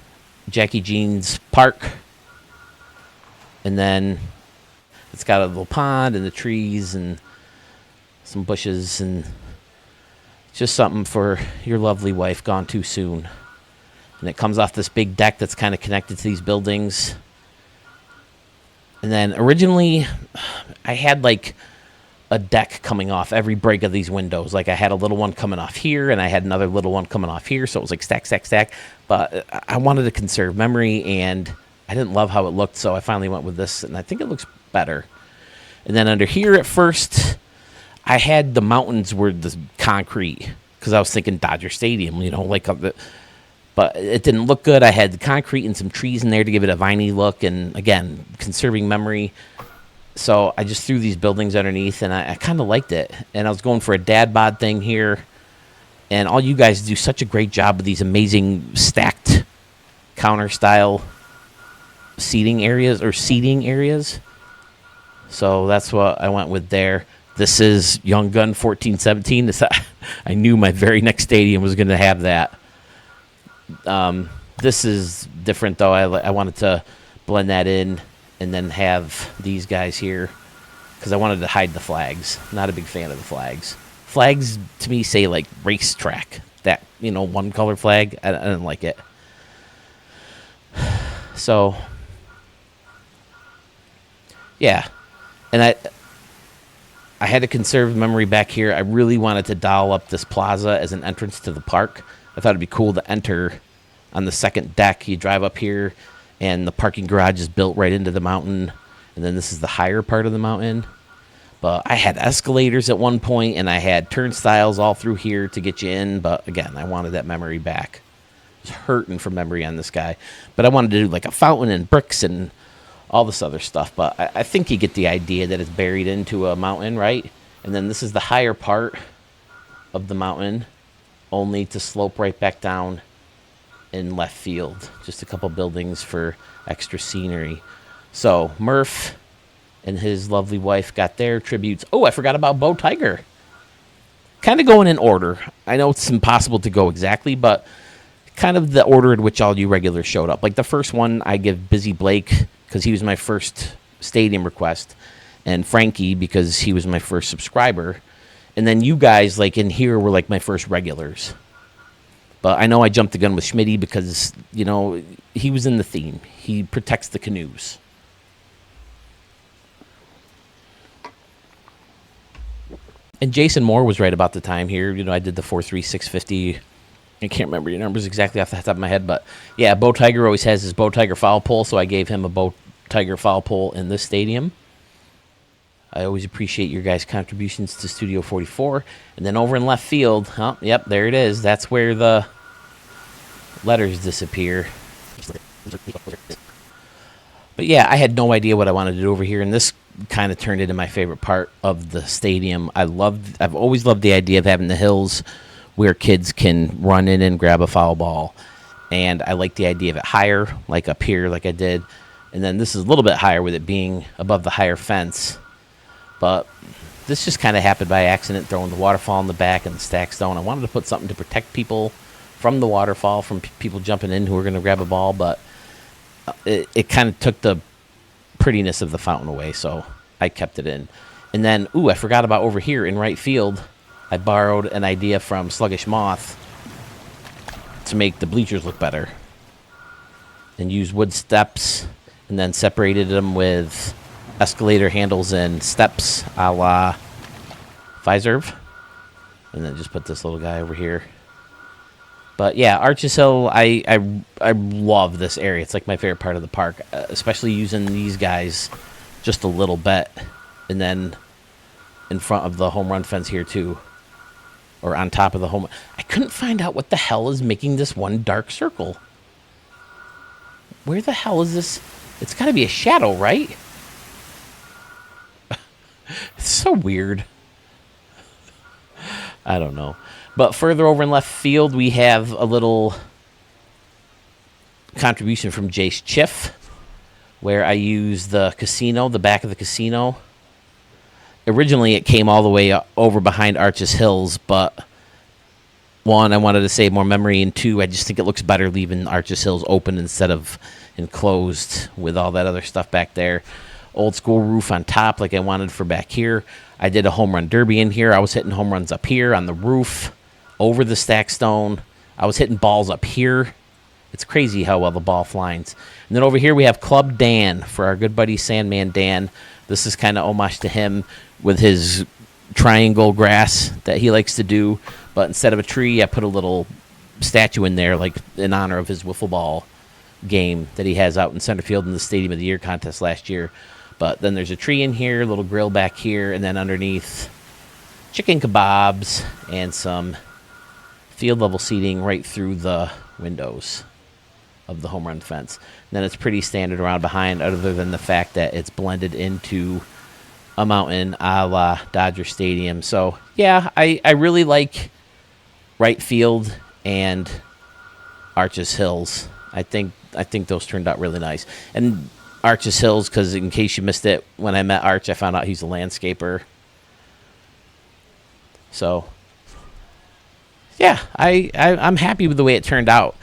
Jackie Jean's Park, and then it's got a little pond and the trees and some bushes, and just something for your lovely wife gone too soon. And it comes off this big deck that's kind of connected to these buildings. And then originally, I had like a deck coming off every break of these windows. Like I had a little one coming off here, and I had another little one coming off here. So it was like stack, stack, stack. But I wanted to conserve memory, and I didn't love how it looked. So I finally went with this, and I think it looks better. And then under here at first, I had the mountains were the concrete because I was thinking Dodger Stadium, but it didn't look good. I had the concrete and some trees in there to give it a viney look, and again, conserving memory. So I just threw these buildings underneath, and I kind of liked it. And I was going for a dad bod thing here, and all you guys do such a great job with these amazing stacked counter style seating areas. So that's what I went with there. This is Young Gun 1417. I knew my very next stadium was going to have that. This is different, though. I wanted to blend that in and then have these guys here because I wanted to hide the flags. Not a big fan of the flags. Flags, to me, say, like, racetrack. That, one color flag. I didn't like it. So, yeah. And I had to conserve memory back here. I really wanted to dial up this plaza as an entrance to the park. I thought it'd be cool to enter on the second deck. You drive up here, and the parking garage is built right into the mountain. And then this is the higher part of the mountain. But I had escalators at one point, and I had turnstiles all through here to get you in. But again, I wanted that memory back. I was hurting for memory on this guy. But I wanted to do like a fountain and bricks and all this other stuff. But I think you get the idea that it's buried into a mountain, right? And then this is the higher part of the mountain, only to slope right back down in left field. Just a couple buildings for extra scenery. So Murph and his lovely wife got their tributes. Oh, I forgot about Bo Tiger. Kind of going in order. I know it's impossible to go exactly, but kind of the order in which all you regulars showed up. Like the first one, I give Busy Blake because he was my first stadium request, and Frankie because he was my first subscriber. And then you guys, like in here, were like my first regulars. But I know I jumped the gun with Schmitty because, he was in the theme. He protects the canoes. And Jason Moore was right about the time here. I did the 43650. I can't remember your numbers exactly off the top of my head, but yeah, Bo Tiger always has his Bo Tiger foul pole, so I gave him a Bo Tiger foul pole in this stadium. I always appreciate your guys' contributions to Studio 44. And then over in left field, yep, there it is. That's where the letters disappear. But yeah, I had no idea what I wanted to do over here, and this kind of turned into my favorite part of the stadium. I've always loved the idea of having the hills where kids can run in and grab a foul ball. And I like the idea of it higher, like up here, like I did. And then this is a little bit higher with it being above the higher fence. But this just kind of happened by accident, throwing the waterfall in the back and the stack stone. I wanted to put something to protect people from the waterfall, from people jumping in who were going to grab a ball. But it kind of took the prettiness of the fountain away, so I kept it in. And then, I forgot about over here in right field. I borrowed an idea from Sluggish Moth to make the bleachers look better. And used wood steps and then separated them with escalator handles and steps a la Fiserv. And then just put this little guy over here. But yeah, Arches Hill, I love this area. It's like my favorite part of the park, especially using these guys just a little bit. And then in front of the home run fence here too. Or on top of the home. I couldn't find out what the hell is making this one dark circle. Where the hell is this? It's got to be a shadow, right? It's so weird. I don't know. But further over in left field, we have a little contribution from Jace Chiff, where I use the casino, the back of the casino. Originally, it came all the way over behind Arches Hills, but one, I wanted to save more memory, and two, I just think it looks better leaving Arches Hills open instead of enclosed with all that other stuff back there. Old school roof on top like I wanted for back here. I did a home run derby in here. I was hitting home runs up here on the roof, over the stack stone. I was hitting balls up here. It's crazy how well the ball flies. And then over here we have Club Dan for our good buddy Sandman Dan. This is kind of homage to him with his triangle grass that he likes to do. But instead of a tree, I put a little statue in there, like in honor of his wiffle ball game that he has out in center field in the Stadium of the Year contest last year. But then there's a tree in here, a little grill back here, and then underneath chicken kebabs and some field level seating right through the windows of the home run fence. And then it's pretty standard around behind, other than the fact that it's blended into a mountain a la Dodger Stadium. So, yeah, I really like right field and Arches Hills. I think those turned out really nice. And Arches Hills, because in case you missed it, when I met Arch, I found out he's a landscaper. So, yeah, I'm happy with the way it turned out.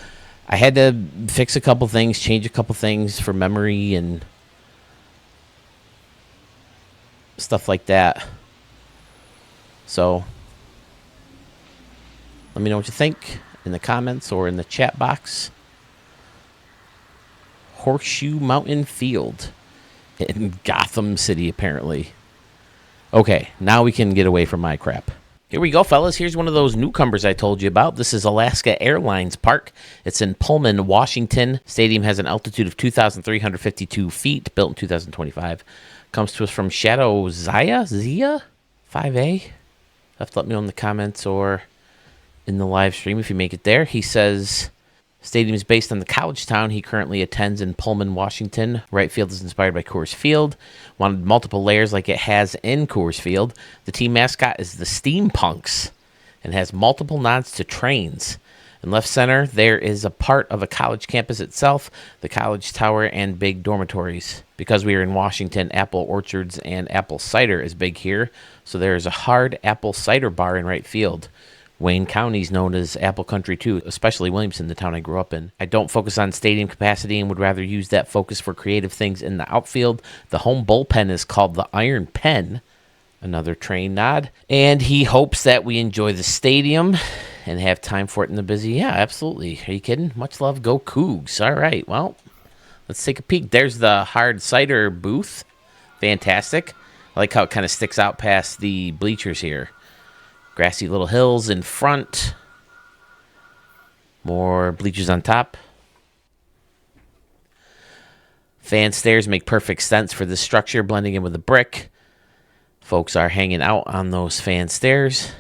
I had to fix a couple things, change a couple things for memory and stuff like that. So, let me know what you think in the comments or in the chat box. Horseshoe Mountain Field in Gotham City, apparently. Okay, now we can get away from my crap. Here we go, fellas. Here's one of those newcomers I told you about. This is Alaska Airlines Park. It's in Pullman, Washington. Stadium has an altitude of 2,352 feet, built in 2025. Comes to us from Shadow Zia 5A. You'll have to let me know in the comments or in the live stream if you make it there. He says, stadium is based on the college town he currently attends in Pullman, Washington. Right field is inspired by Coors Field. Wanted multiple layers like it has in Coors Field. The team mascot is the Steampunks and has multiple nods to trains. In left center, there is a part of a college campus itself, the college tower, and big dormitories. Because we are in Washington, apple orchards and apple cider is big here, so there is a hard apple cider bar in right field. Wayne County is known as Apple Country too, especially Williamson, the town I grew up in. I don't focus on stadium capacity and would rather use that focus for creative things in the outfield. The home bullpen is called the Iron Pen, another train nod. And he hopes that we enjoy the stadium and have time for it in the busy. Yeah, absolutely. Are you kidding? Much love. Go Cougs. All right, well, let's take a peek. There's the hard cider booth. Fantastic. I like how it kind of sticks out past the bleachers here. Grassy little hills in front. More bleachers on top. Fan stairs make perfect sense for this structure, blending in with the brick. Folks are hanging out on those fan stairs.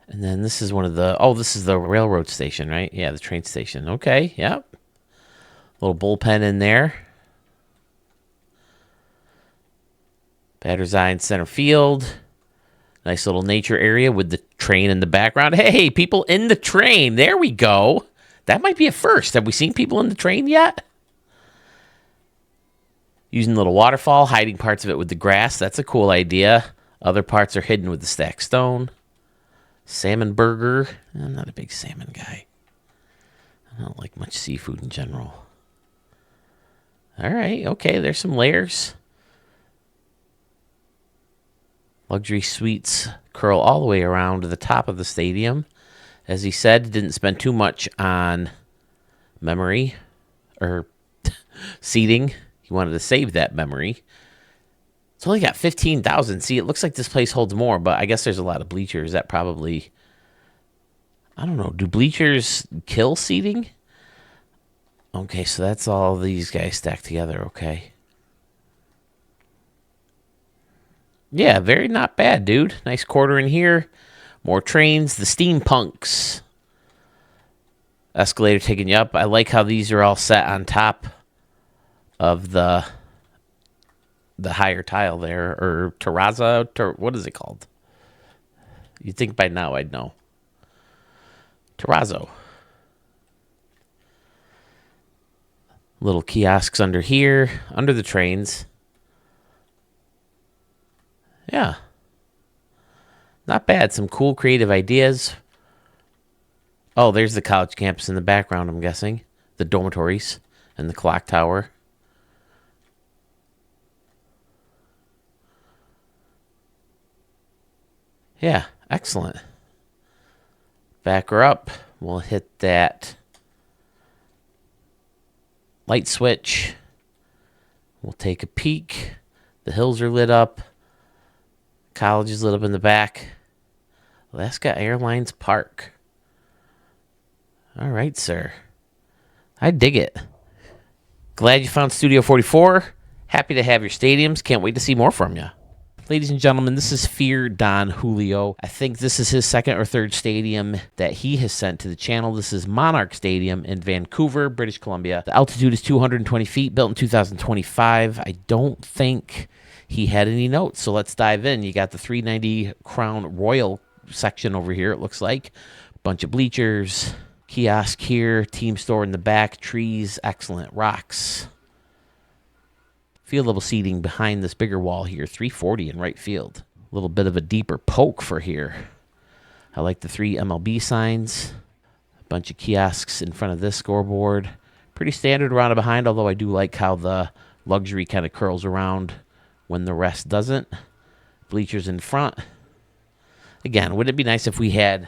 And then this is one of the... Oh, this is the railroad station, right? Yeah, the train station. Okay, yep. Little bullpen in there. Batter's eye in center field. Nice little nature area with the train in the background. Hey, people in the train. There we go. That might be a first. Have we seen people in the train yet? Using a little waterfall, hiding parts of it with the grass. That's a cool idea. Other parts are hidden with the stacked stone. Salmon burger. I'm not a big salmon guy. I don't like much seafood in general. All right. Okay, there's some layers. Luxury suites curl all the way around to the top of the stadium. As he said, didn't spend too much on memory or seating. He wanted to save that memory. It's only got 15,000. See, it looks like this place holds more, but I guess there's a lot of bleachers. That probably, I don't know. Do bleachers kill seating? Okay, so that's all these guys stacked together. Okay. Yeah, very not bad, dude. Nice quarter in here. More trains. The Steampunks. Escalator taking you up. I like how these are all set on top of the higher tile there. Or terrazza. What is it called? You'd think by now I'd know. Terrazzo. Little kiosks under here, under the trains. Yeah. Not bad. Some cool creative ideas. Oh, there's the college campus in the background, I'm guessing. The dormitories and the clock tower. Yeah, excellent. Back her up. We'll hit that light switch. We'll take a peek. The hills are lit up. College is lit up in the back. Alaska Airlines Park. All right, sir. I dig it. Glad you found Studio 44. Happy to have your stadiums. Can't wait to see more from you. Ladies and gentlemen, this is Fear Don Julio. I think this is his second or third stadium that he has sent to the channel. This is Monarch Stadium in Vancouver, British Columbia. The altitude is 220 feet, built in 2025. I don't think he had any notes, so let's dive in. You got the 390 Crown Royal section over here, it looks like. Bunch of bleachers, kiosk here, team store in the back, trees, excellent, rocks. Field level seating behind this bigger wall here, 340 in right field. A little bit of a deeper poke for here. I like the 3 MLB signs. A bunch of kiosks in front of this scoreboard. Pretty standard around and behind, although I do like how the luxury kind of curls around when the rest doesn't. Bleachers in front. Again, wouldn't it be nice if we had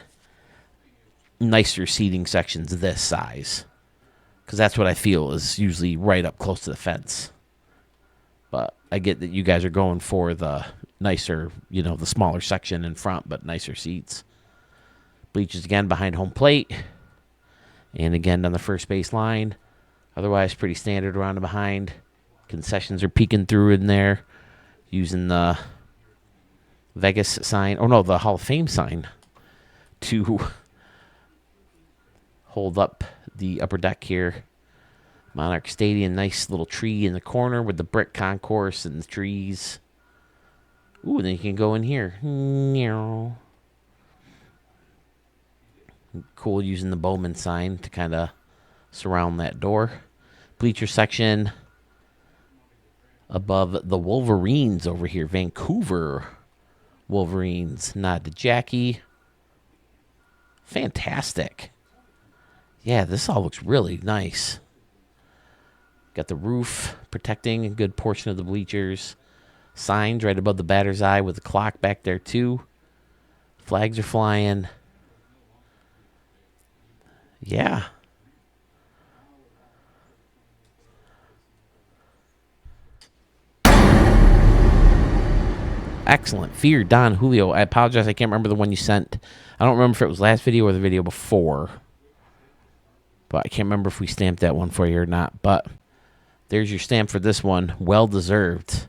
nicer seating sections this size? Because that's what I feel is usually right up close to the fence. But I get that you guys are going for the nicer, the smaller section in front, but nicer seats. Bleachers again behind home plate. And again down the first base line. Otherwise, pretty standard around and behind. Concessions are peeking through in there. Using the Vegas sign. Oh, no, the Hall of Fame sign. To hold up the upper deck here. Monarch Stadium, nice little tree in the corner with the brick concourse and the trees. Ooh, then you can go in here. Cool using the Bowman sign to kind of surround that door. Bleacher section above the Wolverines over here. Vancouver Wolverines. Nod to Jackie. Fantastic. Yeah, this all looks really nice. Got the roof protecting a good portion of the bleachers. Signs right above the batter's eye with the clock back there too. Flags are flying. Yeah. Excellent. Fear Don Julio. I apologize. I can't remember the one you sent. I don't remember if it was last video or the video before. But I can't remember if we stamped that one for you or not. But there's your stamp for this one. Well deserved.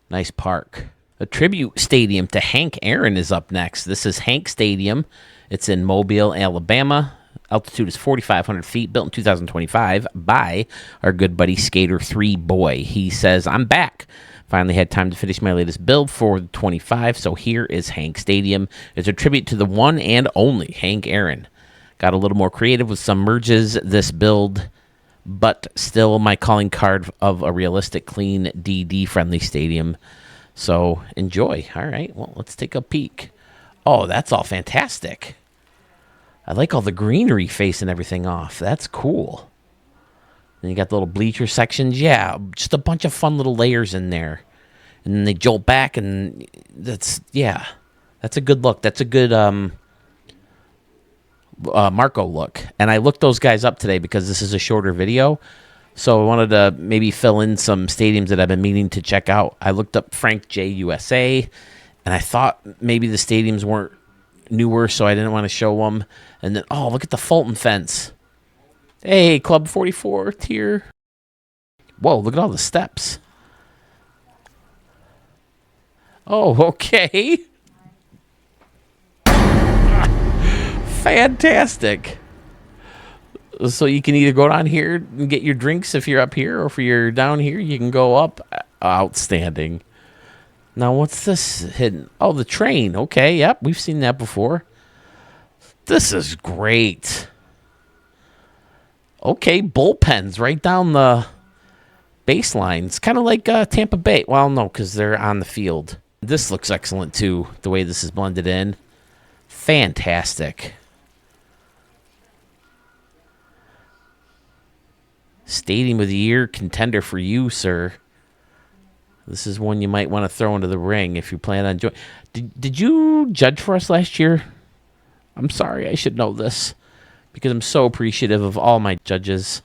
Nice park. A tribute stadium to Hank Aaron is up next. This is Hank Stadium. It's in Mobile, Alabama. Altitude is 4,500 feet. Built in 2025 by our good buddy Skater 3 Boy. He says, I'm back. Finally had time to finish my latest build for the 25. So here is Hank Stadium. It's a tribute to the one and only Hank Aaron. Got a little more creative with some merges this build, but still my calling card of a realistic, clean, DD-friendly stadium. So enjoy. All right, well, let's take a peek. Oh, that's all fantastic. I like all the greenery facing everything off. That's cool. Then you got the little bleacher sections. Yeah, just a bunch of fun little layers in there. And then they jolt back, and that's a good look. That's a good Marco look. And I looked those guys up today because this is a shorter video. So I wanted to maybe fill in some stadiums that I've been meaning to check out. I looked up Frank J. USA, and I thought maybe the stadiums weren't newer, so I didn't want to show them. And then, oh, look at the Fulton fence. Hey, Club 44 tier. Whoa, look at all the steps. Oh, okay. Fantastic. So you can either go down here and get your drinks if you're up here, or if you're down here, you can go up. Outstanding. Now, what's this hidden? Oh, the train. Okay, yep, we've seen that before. This is great. Okay, bullpens right down the baseline. It's kind of like Tampa Bay. Well, no, because they're on the field. This looks excellent, too, the way this is blended in. Fantastic. Stadium of the Year contender for you, sir. This is one you might want to throw into the ring if you plan on joining. Did you judge for us last year? I'm sorry, I should know this because I'm so appreciative of all my judges.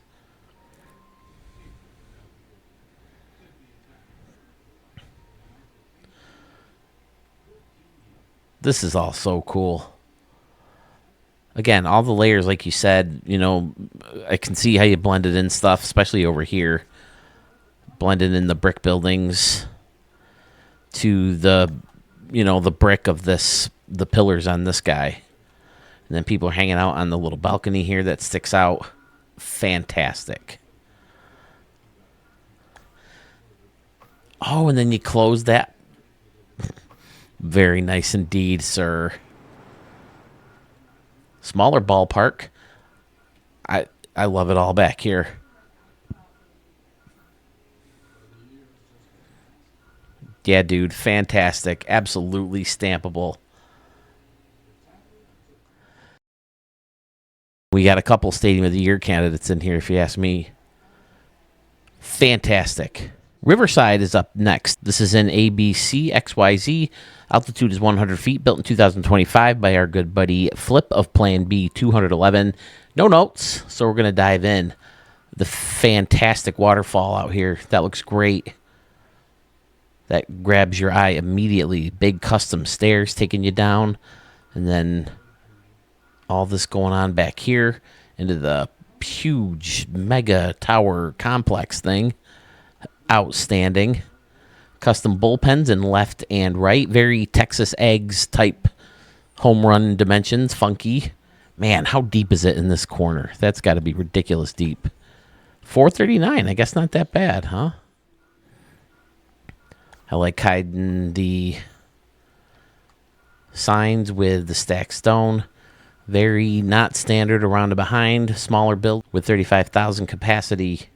This is all so cool. Again, all the layers, like you said, you know, I can see how you blended in stuff, especially over here. Blended in the brick buildings to the, you know, the brick of this, the pillars on this guy. And then people are hanging out on the little balcony here that sticks out. Fantastic. Oh, and then you close that. Very nice indeed, sir. Smaller ballpark. I love it all back here. Yeah, dude, fantastic. Absolutely stampable. We got a couple Stadium of the Year candidates in here, if you ask me. Fantastic. Riverside is up next. This is in ABC XYZ. Altitude is 100 feet, built in 2025 by our good buddy Flip of Plan B 211. No notes, so we're going to dive in. The fantastic waterfall out here. That looks great. That grabs your eye immediately. Big custom stairs taking you down. And then all this going on back here into the huge mega tower complex thing. Outstanding. Custom bullpens in left and right. Very Texas Eggs type home run dimensions. Funky. Man, how deep is it in this corner? That's got to be ridiculous deep. 439. I guess not that bad, huh? I like hiding the signs with the stacked stone. Very not standard around and behind. Smaller build with 35,000 capacity.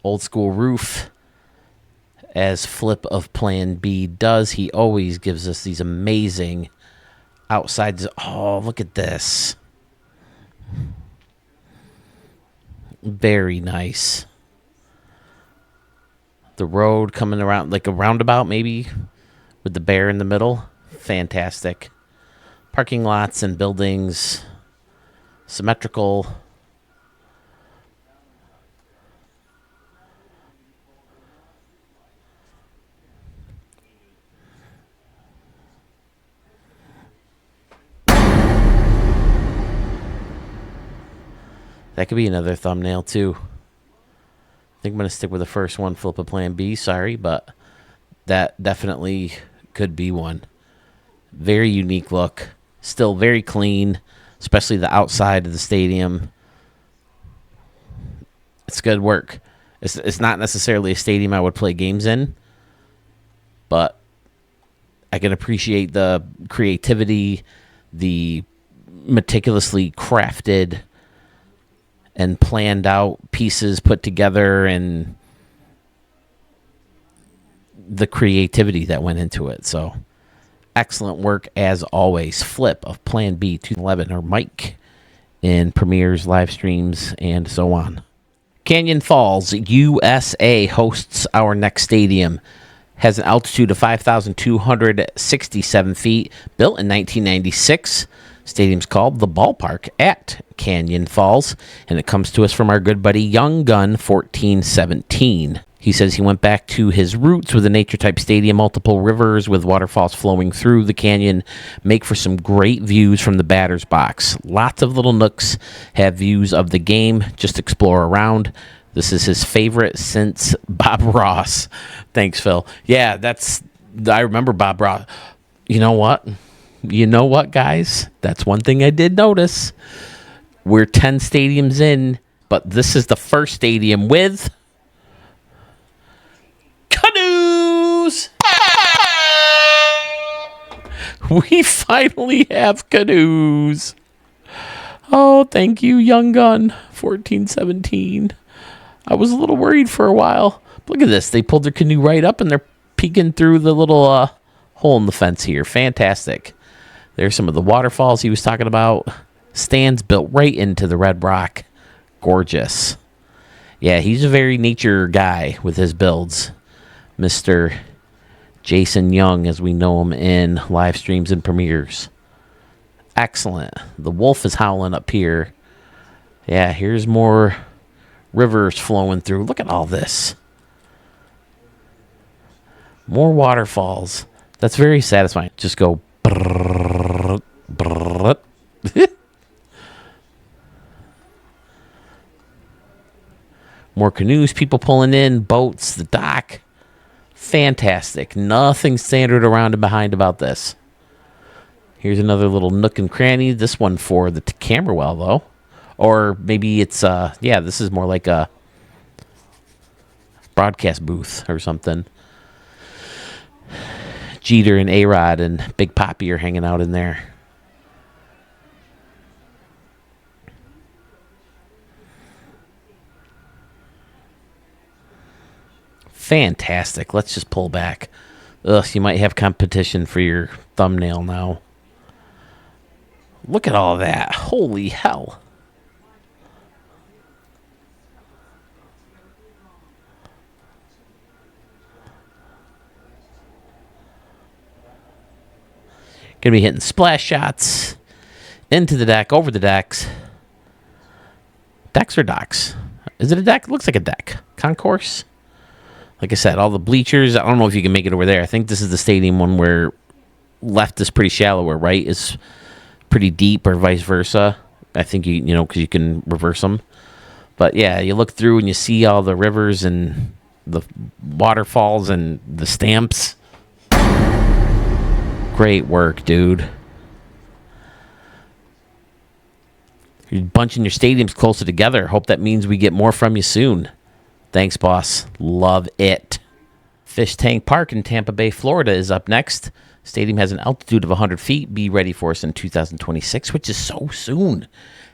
Old school roof. As Flip of Plan B does, he always gives us these amazing outsides. Oh, look at this. Very nice. The road coming around like a roundabout maybe with the bear in the middle. Fantastic. Parking lots and buildings. Symmetrical. That could be another thumbnail, too. I think I'm going to stick with the first one, Flip a Plan B. Sorry, but that definitely could be one. Very unique look. Still very clean, especially the outside of the stadium. It's good work. It's not necessarily a stadium I would play games in, but I can appreciate the creativity, the meticulously crafted and planned out pieces put together and the creativity that went into it. So excellent work as always. Flip of Plan B 211 or Mike in premieres, live streams, and so on. Canyon Falls, USA hosts our next stadium. Has an altitude of 5,267 feet, built in 1996. Stadium's called The Ballpark at Canyon Falls, and it comes to us from our good buddy Young Gun 1417. He says he went back to his roots with a nature-type stadium, multiple rivers with waterfalls flowing through the canyon, make for some great views from the batter's box. Lots of little nooks have views of the game. Just explore around. This is his favorite since Bob Ross. Thanks, Phil. Yeah, I remember Bob Ross. You know what? Guys? That's one thing I did notice. We're 10 stadiums in, but this is the first stadium with canoes. We finally have canoes. Oh, thank you, Young Gun 1417. I was a little worried for a while. Look at this. They pulled their canoe right up and they're peeking through the little hole in the fence here. Fantastic. There's some of the waterfalls he was talking about. Stands built right into the red rock. Gorgeous. Yeah, he's a very nature guy with his builds. Mr. Jason Young, as we know him in live streams and premieres. Excellent. The wolf is howling up here. Yeah, here's more rivers flowing through. Look at all this. More waterfalls. That's very satisfying. Just go. Brrr, brrr. More canoes, people pulling in, boats, the dock. Fantastic. Nothing standard around and behind about this. Here's another little nook and cranny. This one for the camera well, though. Or maybe it's, this is more like a broadcast booth or something. Jeter and A-Rod and Big Papi are hanging out in there. Fantastic. Let's just pull back. Ugh, you might have competition for your thumbnail now. Look at all that. Holy hell. Gonna be hitting splash shots into the deck, over the decks. Decks or docks? Is it a deck? It looks like a deck. Concourse? Like I said, all the bleachers. I don't know if you can make it over there. I think this is the stadium one where left is pretty shallow, where right is pretty deep, or vice versa. I think you know, because you can reverse them. But yeah, you look through and you see all the rivers and the waterfalls and the stamps. Great work, dude. You're bunching your stadiums closer together. Hope that means we get more from you soon. Thanks, boss. Love it. Fish Tank Park in Tampa Bay, Florida is up next. Stadium has an altitude of 100 feet. Be ready for us in 2026, which is so soon.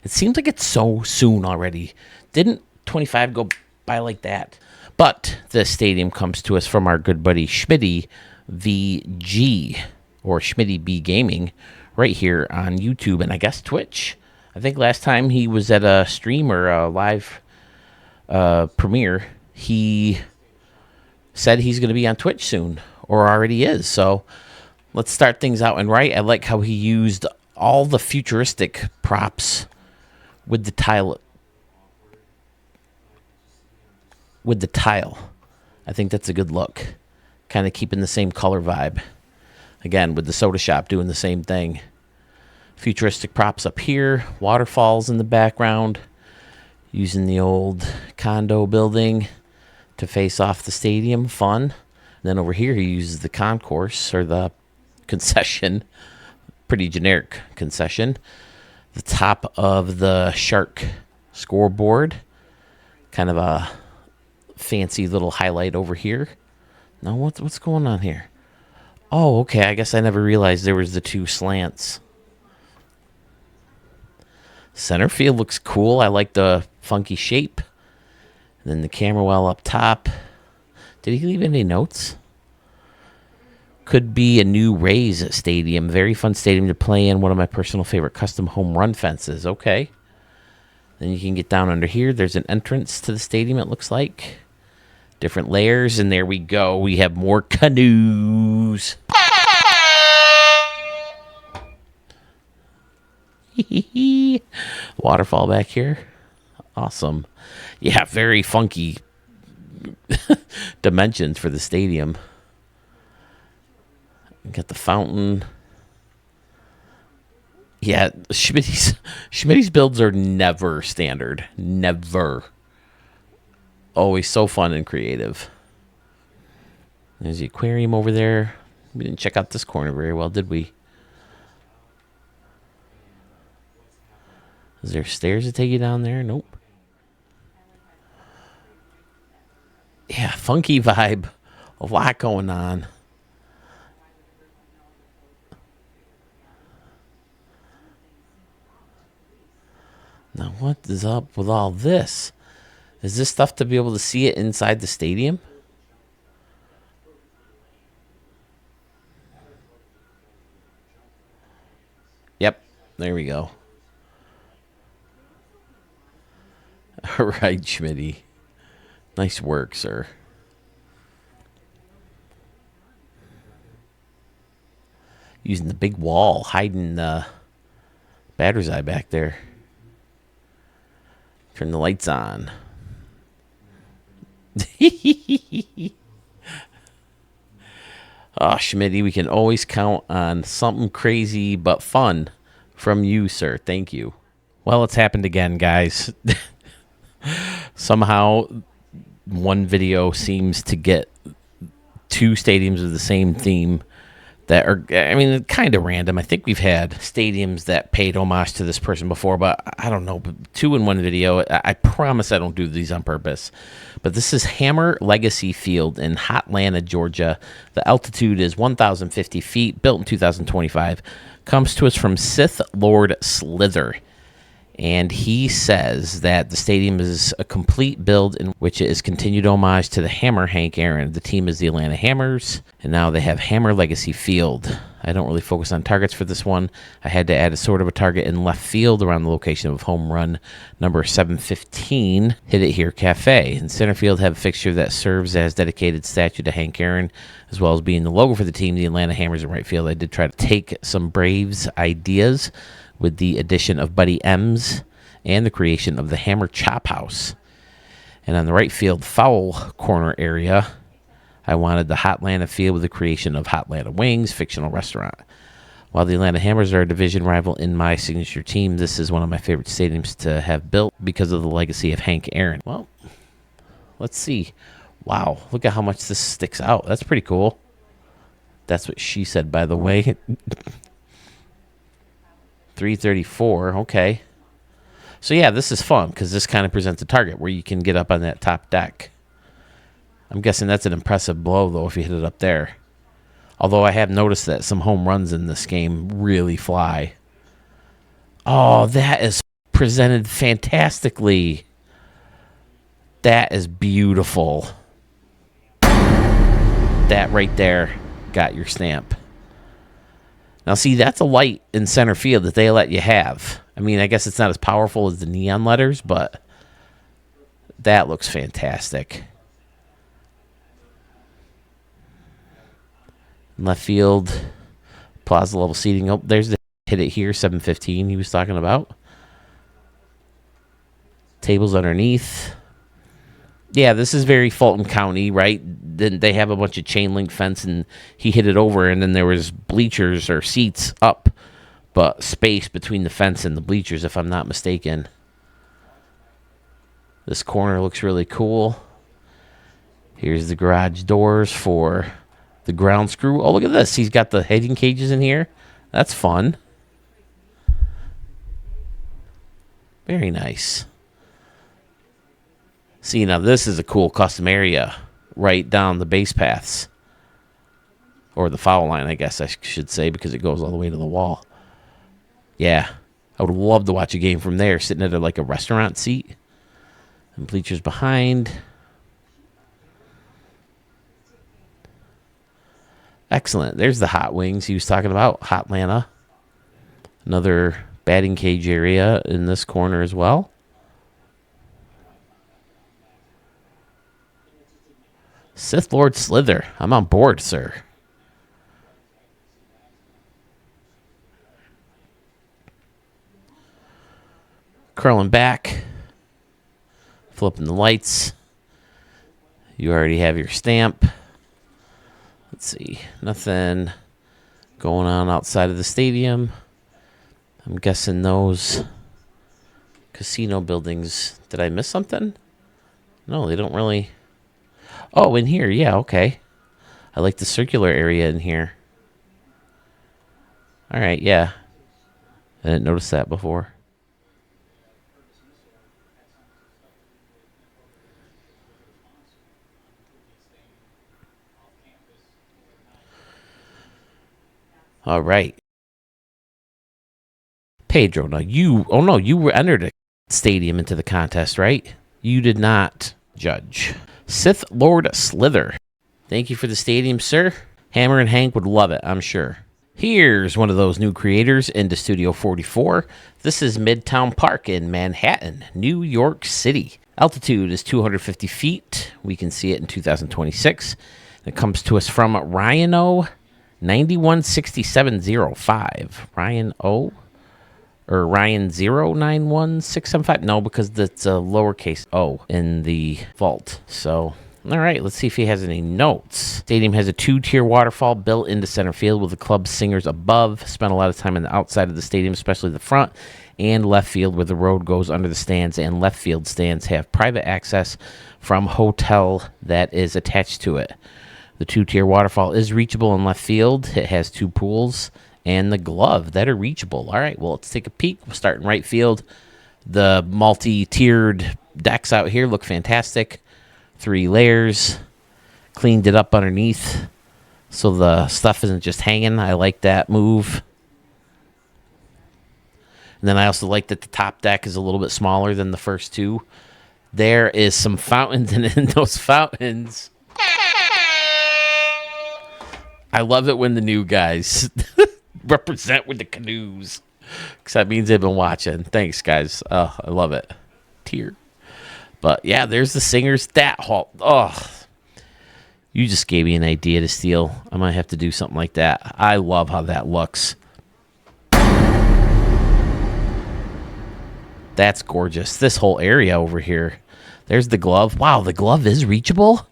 It seems like it's so soon already. Didn't 25 go by like that? But the stadium comes to us from our good buddy Schmitty VG, or Schmitty B Gaming, right here on YouTube and I guess Twitch. I think last time he was at a stream or a live premiere, he said he's going to be on Twitch soon, or already is. So let's start things out and right. I like how he used all the futuristic props with the tile. I think that's a good look. Kind of keeping the same color vibe. Again, with the soda shop doing the same thing. Futuristic props up here. Waterfalls in the background. Using the old condo building to face off the stadium. Fun. And then over here he uses the concourse, or the concession. Pretty generic concession. The top of the Shark scoreboard. Kind of a fancy little highlight over here. Now what's going on here? Oh, okay. I guess I never realized there was the two slants. Center field looks cool. I like the funky shape. And then the camera well up top. Did he leave any notes? Could be a new Rays stadium. Very fun stadium to play in. One of my personal favorite custom home run fences. Okay. Then you can get down under here. There's an entrance to the stadium, it looks like. Different layers. And there we go. We have more canoes. Waterfall back here. Awesome. Yeah, very funky dimensions for the stadium. Got the fountain. Yeah, Schmitty's builds are never standard. Never. Always so fun and creative. There's the aquarium over there. We didn't check out this corner very well, did we? Is there stairs to take you down there? Nope. Yeah, funky vibe. A lot going on. Now, what is up with all this? Is this stuff to be able to see it inside the stadium? Yep, there we go. All right, Schmitty. Nice work, sir. Using the big wall, hiding batter's eye back there. Turn the lights on. Oh, Schmitty, we can always count on something crazy but fun from you, sir. Thank you. Well, it's happened again, guys. Somehow, one video seems to get two stadiums with the same theme that are, I mean, kind of random. I think we've had stadiums that paid homage to this person before, but I don't know. But two in one video. I promise I don't do these on purpose. But this is Hammer Legacy Field in Hotlanta, Georgia. The altitude is 1,050 feet, built in 2025. Comes to us from Sith Lord Slither. And he says that the stadium is a complete build in which it is continued homage to the Hammer Hank Aaron. The team is the Atlanta Hammers, and now they have Hammer Legacy Field. I don't really focus on targets for this one. I had to add a sort of a target in left field around the location of home run number 715, Hit It Here Cafe. In center field, have a fixture that serves as dedicated statue to Hank Aaron, as well as being the logo for the team, the Atlanta Hammers. In right field, I did try to take some Braves ideas with the addition of Buddy M's and the creation of the Hammer Chop House. And on the right field foul corner area, I wanted the Hotlanta field with the creation of Hotlanta Wings, fictional restaurant. While the Atlanta Hammers are a division rival in my signature team, this is one of my favorite stadiums to have built because of the legacy of Hank Aaron. Well, let's see. Wow, look at how much this sticks out. That's pretty cool. That's what she said, by the way. 334, okay. So yeah, this is fun because this kind of presents a target where you can get up on that top deck. I'm guessing that's an impressive blow, though, if you hit it up there. Although I have noticed that some home runs in this game really fly. Oh, that is presented fantastically. That is beautiful. That right there got your stamp. Now, see, that's a light in center field that they let you have. I mean, I guess it's not as powerful as the neon letters, but that looks fantastic. Left field, plaza level seating. Oh, there's the Hit It Here 715 he was talking about. Tables underneath. Yeah, this is very Fulton County, right? Then they have a bunch of chain link fence, and he hit it over, and then there was bleachers or seats up, but space between the fence and the bleachers, if I'm not mistaken. This corner looks really cool. Here's the garage doors for the ground screw. Oh, look at this. He's got the heading cages in here. That's fun. Very nice. See, now this is a cool custom area right down the base paths. Or the foul line, I guess I should say, because it goes all the way to the wall. Yeah, I would love to watch a game from there, sitting at like a restaurant seat. And bleachers behind. Excellent. There's the hot wings he was talking about. Hotlanta. Another batting cage area in this corner as well. Sith Lord Slither. I'm on board, sir. Curling back. Flipping the lights. You already have your stamp. Let's see. Nothing going on outside of the stadium. I'm guessing those casino buildings. Did I miss something? No, they don't really. Oh, in here. Yeah, okay. I like the circular area in here. All right, yeah. I didn't notice that before. All right. Pedro, now you. Oh, no, you were entered stadium into the contest, right? You did not, Judge. Sith Lord Slither. Thank you for the stadium, sir. Hammer and Hank would love it, I'm sure. Here's one of those new creators into Studio 44. This is Midtown Park in Manhattan, New York City. Altitude is 250 feet. We can see it in 2026. It comes to us from Ryan O. 916705. Ryan O. Or Ryan 091675. No, because that's a lowercase o in the vault. So, all right, let's see if he has any notes. Stadium has a 2-tier waterfall built into center field with the club's singers above. Spent a lot of time on the outside of the stadium, especially the front and left field where the road goes under the stands, and left field stands have private access from hotel that is attached to it. The 2-tier waterfall is reachable in left field. It has 2 pools and the glove that are reachable. All right, well, let's take a peek. We'll start in right field. The multi-tiered decks out here look fantastic. 3 layers. Cleaned it up underneath so the stuff isn't just hanging. I like that move. And then I also like that the top deck is a little bit smaller than the first 2. There is some fountains, and in those fountains, I love it when the new guys represent with the canoes, because that means they've been watching. Thanks, guys. Oh, I love it. Tear. But yeah, there's the singers. That hall. Oh, you just gave me an idea to steal. I might have to do something like that. I love how that looks. That's gorgeous. This whole area over here. There's the glove. Wow, the glove is reachable.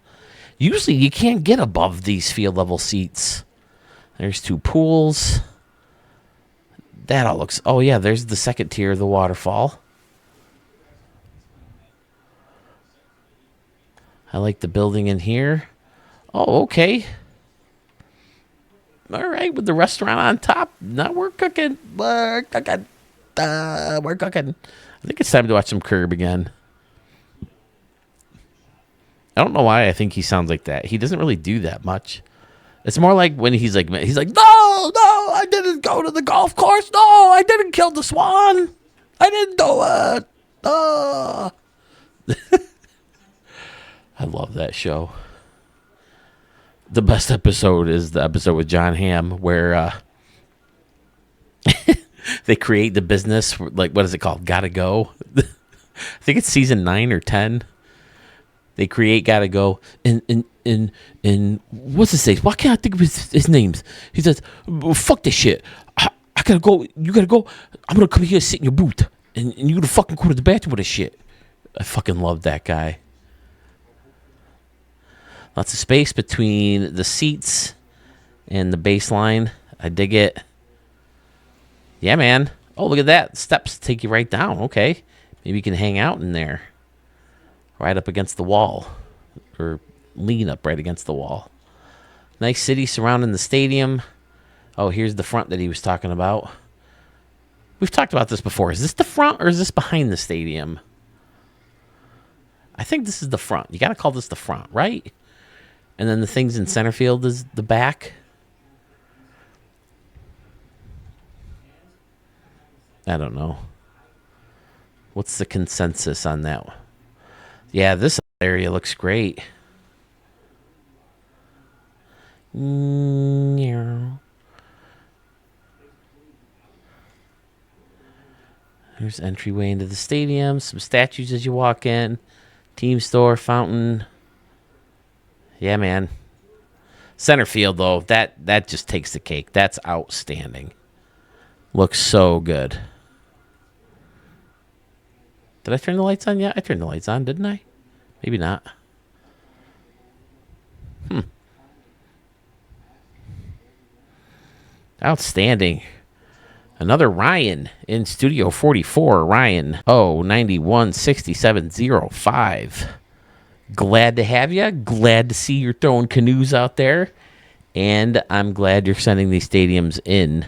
Usually you can't get above these field level seats. There's 2 pools. That all looks... Oh, yeah, there's the second tier of the waterfall. I like the building in here. Oh, okay. All right, with the restaurant on top. Now we're cooking. We're cooking. We're cooking. I think it's time to watch some Curb again. I don't know why I think he sounds like that. He doesn't really do that much. It's more like when he's like, no, I didn't go to the golf course. No, I didn't kill the swan. I didn't do it. I love that show. The best episode is the episode with John Hamm where they create the business. Like, what is it called? Gotta Go. I think it's season 9 or 10. They create Gotta Go. And what's his name? Why can't I think of his names? He says, well, fuck this shit. I gotta go. You gotta go. I'm gonna come here and sit in your booth. And you gonna fucking go to the bathroom with this shit. I fucking love that guy. Lots of space between the seats and the baseline. I dig it. Yeah, man. Oh, look at that. Steps take you right down. Okay. Maybe you can hang out in there. Right up against the wall. Or lean up right against the wall. Nice city surrounding the stadium. Oh, here's the front that he was talking about. We've talked about this before. Is this the front or is this behind the stadium? I think this is the front. You got to call this the front, right? And then the things in center field is the back. I don't know. What's the consensus on that one? Yeah, this area looks great. There's entryway into the stadium. Some statues as you walk in. Team store, fountain. Yeah, man. Center field, though, that just takes the cake. That's outstanding. Looks so good. Did I turn the lights on? Yeah, I turned the lights on, didn't I? Maybe not. Outstanding. Another Ryan in Studio 44. Ryan 916705. Glad to have you. Glad to see you're throwing canoes out there. And I'm glad you're sending these stadiums in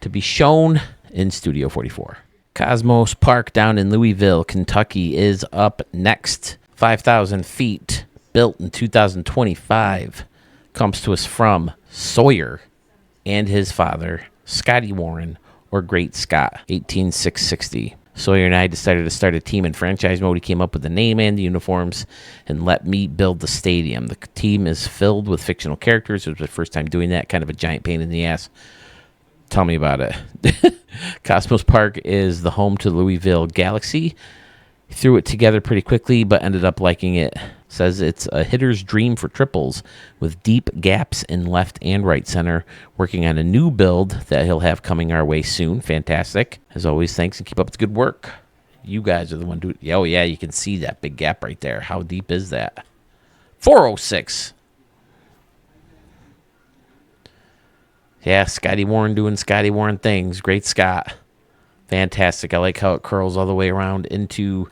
to be shown in Studio 44. Cosmos Park down in Louisville, Kentucky is up next. 5,000 feet, built in 2025. Comes to us from Sawyer and his father, Scotty Warren, or Great Scott, 18660. Sawyer and I decided to start a team in franchise mode. He came up with the name and the uniforms and let me build the stadium. The team is filled with fictional characters. It was my first time doing that. Kind of a giant pain in the ass. Tell me about it. Cosmos Park is the home to Louisville Galaxy. He threw it together pretty quickly, but ended up liking it. Says it's a hitter's dream for triples with deep gaps in left and right center. Working on a new build that he'll have coming our way soon. Fantastic. As always, thanks and keep up the good work. You guys are the one doing. Oh, yeah, you can see that big gap right there. How deep is that? 406. Yeah, Scotty Warren doing Scotty Warren things. Great Scott. Fantastic. I like how it curls all the way around into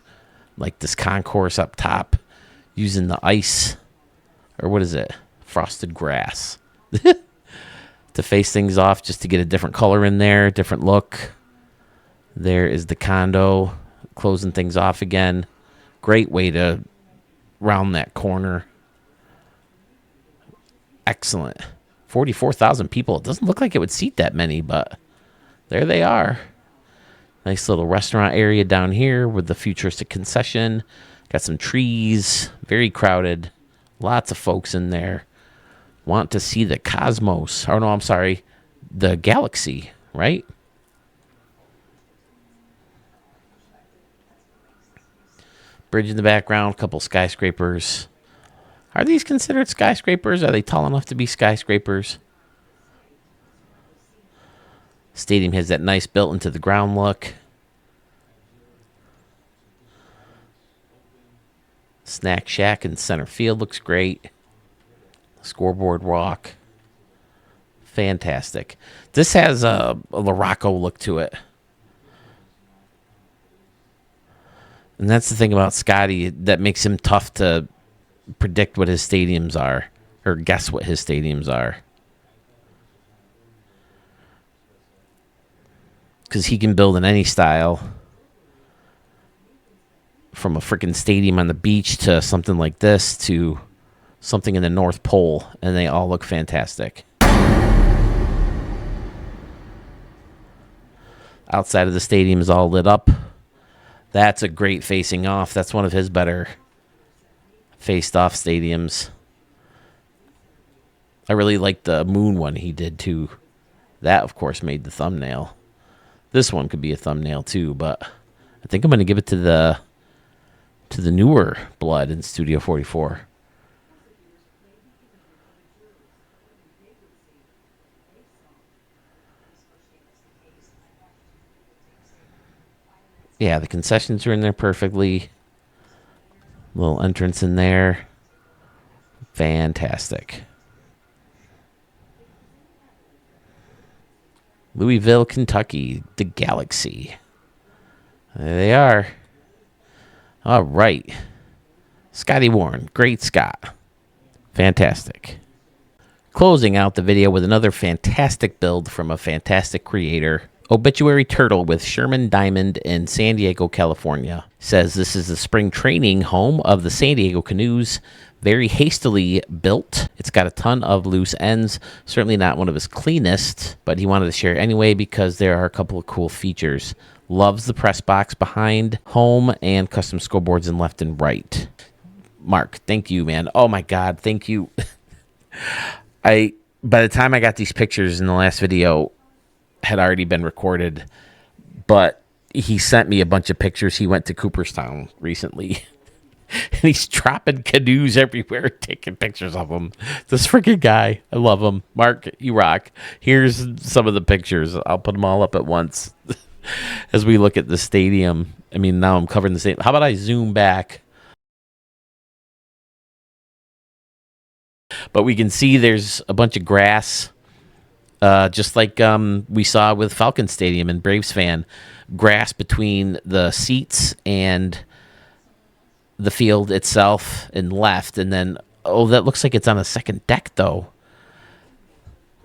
like this concourse up top using the ice. Or what is it? Frosted grass. To face things off just to get a different color in there. Different look. There is the condo. Closing things off again. Great way to round that corner. Excellent. 44,000 people. It doesn't look like it would seat that many, but there they are. Nice little restaurant area down here with the futuristic concession. Got some trees. Very crowded. Lots of folks in there. Want to see the cosmos. Oh, no, I'm sorry. The galaxy, right? Bridge in the background. Couple skyscrapers. Are these considered skyscrapers? Are they tall enough to be skyscrapers? Stadium has that nice built into the ground look. Snack shack in center field looks great. Scoreboard walk. Fantastic. This has a Larocco look to it. And that's the thing about Scotty that makes him tough to predict what his stadiums are or guess what his stadiums are, because he can build in any style, from a freaking stadium on the beach to something like this to something in the North Pole, and they all look fantastic. Outside of the stadium is all lit up. That's a great facing off. That's one of his better faced off stadiums. I really like the moon one he did too. That, of course, made the thumbnail. This one could be a thumbnail too, but I think I'm going to give it to the newer blood in Studio 44. Yeah, the concessions are in there perfectly. Little entrance in there. Fantastic. Louisville, Kentucky, the Galaxy. There they are. All right. Scotty Warren, great Scott. Fantastic. Closing out the video with another fantastic build from a fantastic creator. Obituary Turtle with Sherman Diamond in San Diego, California. Says this is the spring training home of the San Diego Canoes. Very hastily built. It's got a ton of loose ends. Certainly not one of his cleanest, but he wanted to share anyway because there are a couple of cool features. Loves the press box behind home and custom scoreboards in left and right. Mark, thank you, man. Oh my God, thank you. By the time I got these pictures in the last video, had already been recorded, but he sent me a bunch of pictures. He went to Cooperstown recently and he's dropping canoes everywhere, taking pictures of them. This freaking guy, I love him. Mark, you rock. Here's some of the pictures. I'll put them all up at once as we look at the stadium. I mean, now I'm covering the stadium. How about I zoom back? But we can see there's a bunch of grass. Just like we saw with Falcon Stadium and Braves fan, grass between the seats and the field itself and left. And then, oh, that looks like it's on a second deck, though.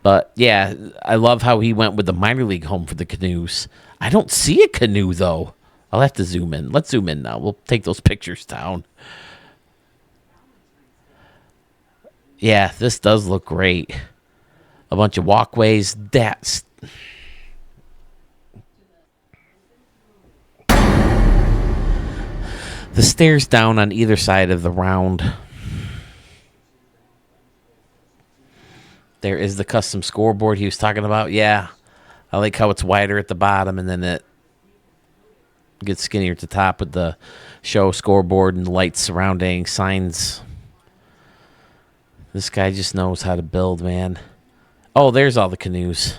But, yeah, I love how he went with the minor league home for the Canoes. I don't see a canoe, though. I'll have to zoom in. Let's zoom in now. We'll take those pictures down. Yeah, this does look great. A bunch of walkways. That's The stairs down on either side of the round. There is the custom scoreboard he was talking about. Yeah, I like how it's wider at the bottom and then it gets skinnier at the top with the show scoreboard and lights surrounding signs. This guy just knows how to build, man. Oh, there's all the canoes.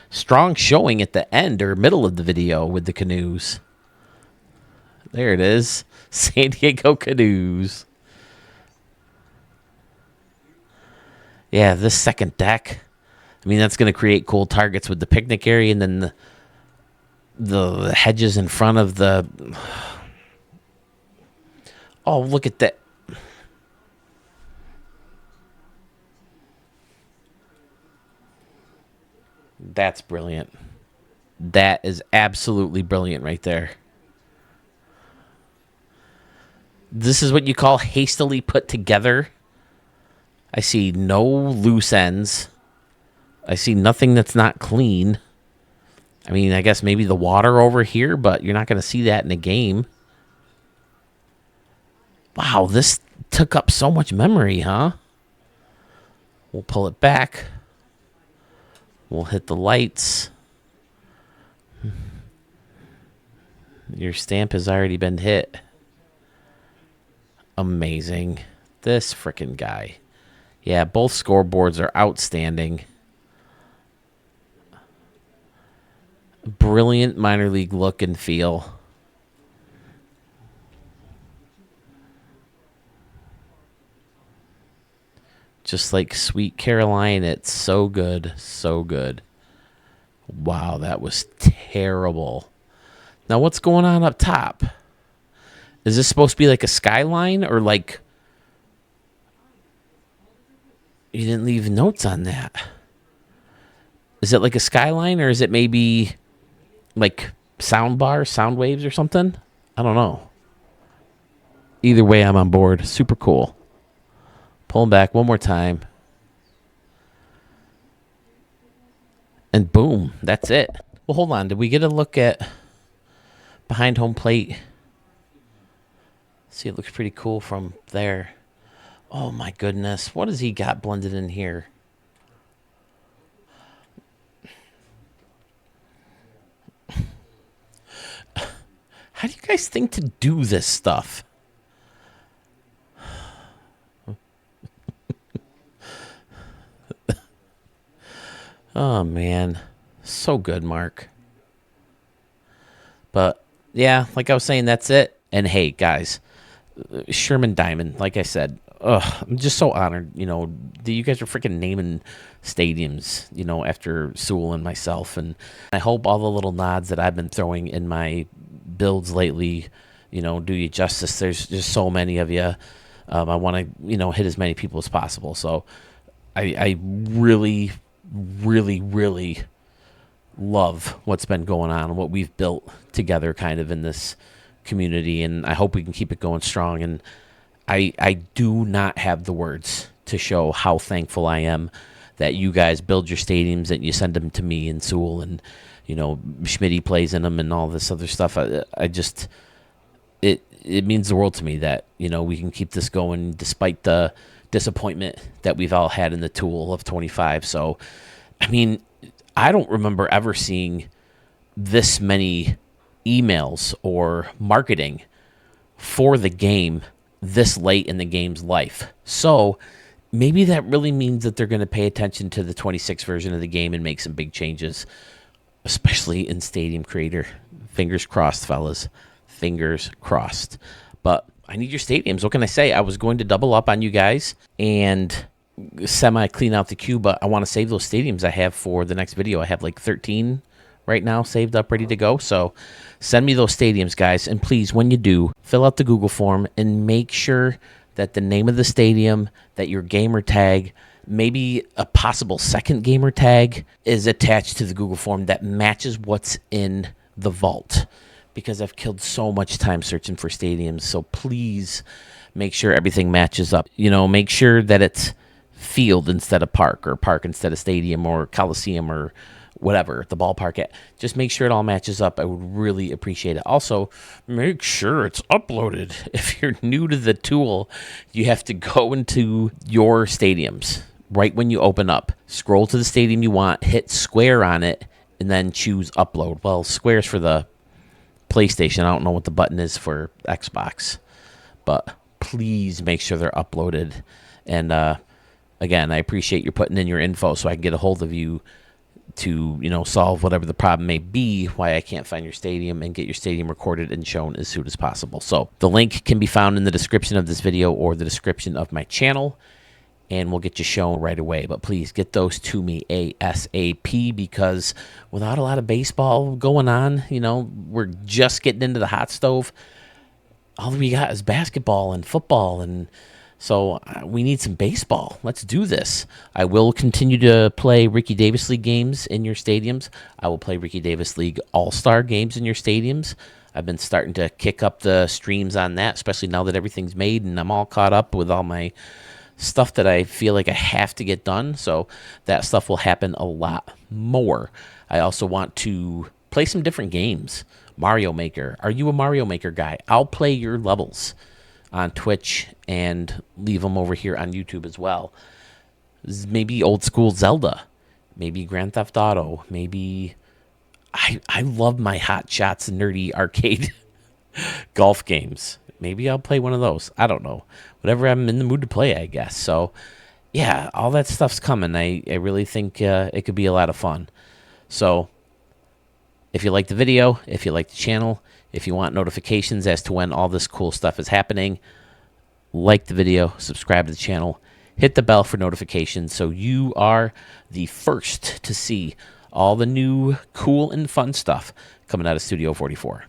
Strong showing at the end or middle of the video with the canoes. There it is. San Diego Canoes. Yeah, this second deck. I mean, that's going to create cool targets with the picnic area and then the hedges in front of the... Oh, look at that. That's brilliant. That is absolutely brilliant right there. This is what you call hastily put together. I see no loose ends. I see nothing that's not clean. I mean, I guess maybe the water over here, but you're not going to see that in a game. Wow, this took up so much memory, huh? We'll pull it back. We'll hit the lights. Your stamp has already been hit. Amazing. This frickin' guy. Yeah, both scoreboards are outstanding. Brilliant minor league look and feel. Just like Sweet Caroline, it's so good, so good. Wow, that was terrible. Now, what's going on up top? Is this supposed to be like a skyline or like... You didn't leave notes on that. Is it like a skyline or is it maybe like sound bars, sound waves or something? I don't know. Either way, I'm on board. Super cool. Pulling back one more time. And boom, that's it. Well, hold on. Did we get a look at behind home plate? See, it looks pretty cool from there. Oh, my goodness. What has he got blended in here? How do you guys think to do this stuff? Oh, man. So good, Mark. But, yeah, like I was saying, that's it. And, hey, guys, Sherman Diamond, like I said, I'm just so honored, that you guys are freaking naming stadiums, after Sewell and myself. And I hope all the little nods that I've been throwing in my builds lately, do you justice. There's just so many of you. I want to, hit as many people as possible. So I really, really, really love what's been going on and what we've built together kind of in this community. And I hope we can keep it going strong. And I do not have the words to show how thankful I am that you guys build your stadiums and you send them to me and Sewell and, Schmitty plays in them and all this other stuff. I just, it means the world to me that, we can keep this going despite the disappointment that we've all had in the tool of 25. So, I mean, I don't remember ever seeing this many emails or marketing for the game this late in the game's life. So maybe that really means that they're going to pay attention to the 26 version of the game and make some big changes, especially in Stadium Creator. Fingers crossed, fellas. Fingers crossed. But I need your stadiums. What can I say? I was going to double up on you guys and semi-clean out the queue, but I want to save those stadiums I have for the next video. I have like 13 right now saved up, ready to go. So send me those stadiums, guys. And please, when you do, fill out the Google form and make sure that the name of the stadium, that your gamer tag, maybe a possible second gamer tag is attached to the Google form that matches what's in the vault. Because I've killed so much time searching for stadiums. So please make sure everything matches up. Make sure that it's field instead of park or park instead of stadium or coliseum or whatever, the ballpark at. Just make sure it all matches up. I would really appreciate it. Also, make sure it's uploaded. If you're new to the tool, you have to go into your stadiums right when you open up. Scroll to the stadium you want, hit square on it, and then choose upload. Well, square's for the PlayStation. I don't know what the button is for Xbox, but please make sure they're uploaded. And again, I appreciate you putting in your info so I can get a hold of you to, solve whatever the problem may be, why I can't find your stadium, and get your stadium recorded and shown as soon as possible. So the link can be found in the description of this video or the description of my channel, and we'll get you shown right away. But please get those to me ASAP, because without a lot of baseball going on, we're just getting into the hot stove. All we got is basketball and football, and so we need some baseball. Let's do this. I will continue to play Ricky Davis League games in your stadiums. I will play Ricky Davis League All-Star games in your stadiums. I've been starting to kick up the streams on that, especially now that everything's made and I'm all caught up with all my stuff that I feel like I have to get done. So that stuff will happen a lot more. I also want to play some different games. Mario Maker. Are you a Mario Maker guy? I'll play your levels on Twitch and leave them over here on YouTube as well. Maybe old school Zelda, maybe Grand Theft Auto, maybe I love my Hot Shots nerdy arcade golf games. Maybe I'll play one of those. I don't know. Whatever I'm in the mood to play, I guess. So yeah, all that stuff's coming. I really think it could be a lot of fun. So if you like the video, if you like the channel, if you want notifications as to when all this cool stuff is happening, like the video, subscribe to the channel, hit the bell for notifications so you are the first to see all the new cool and fun stuff coming out of Studio 44.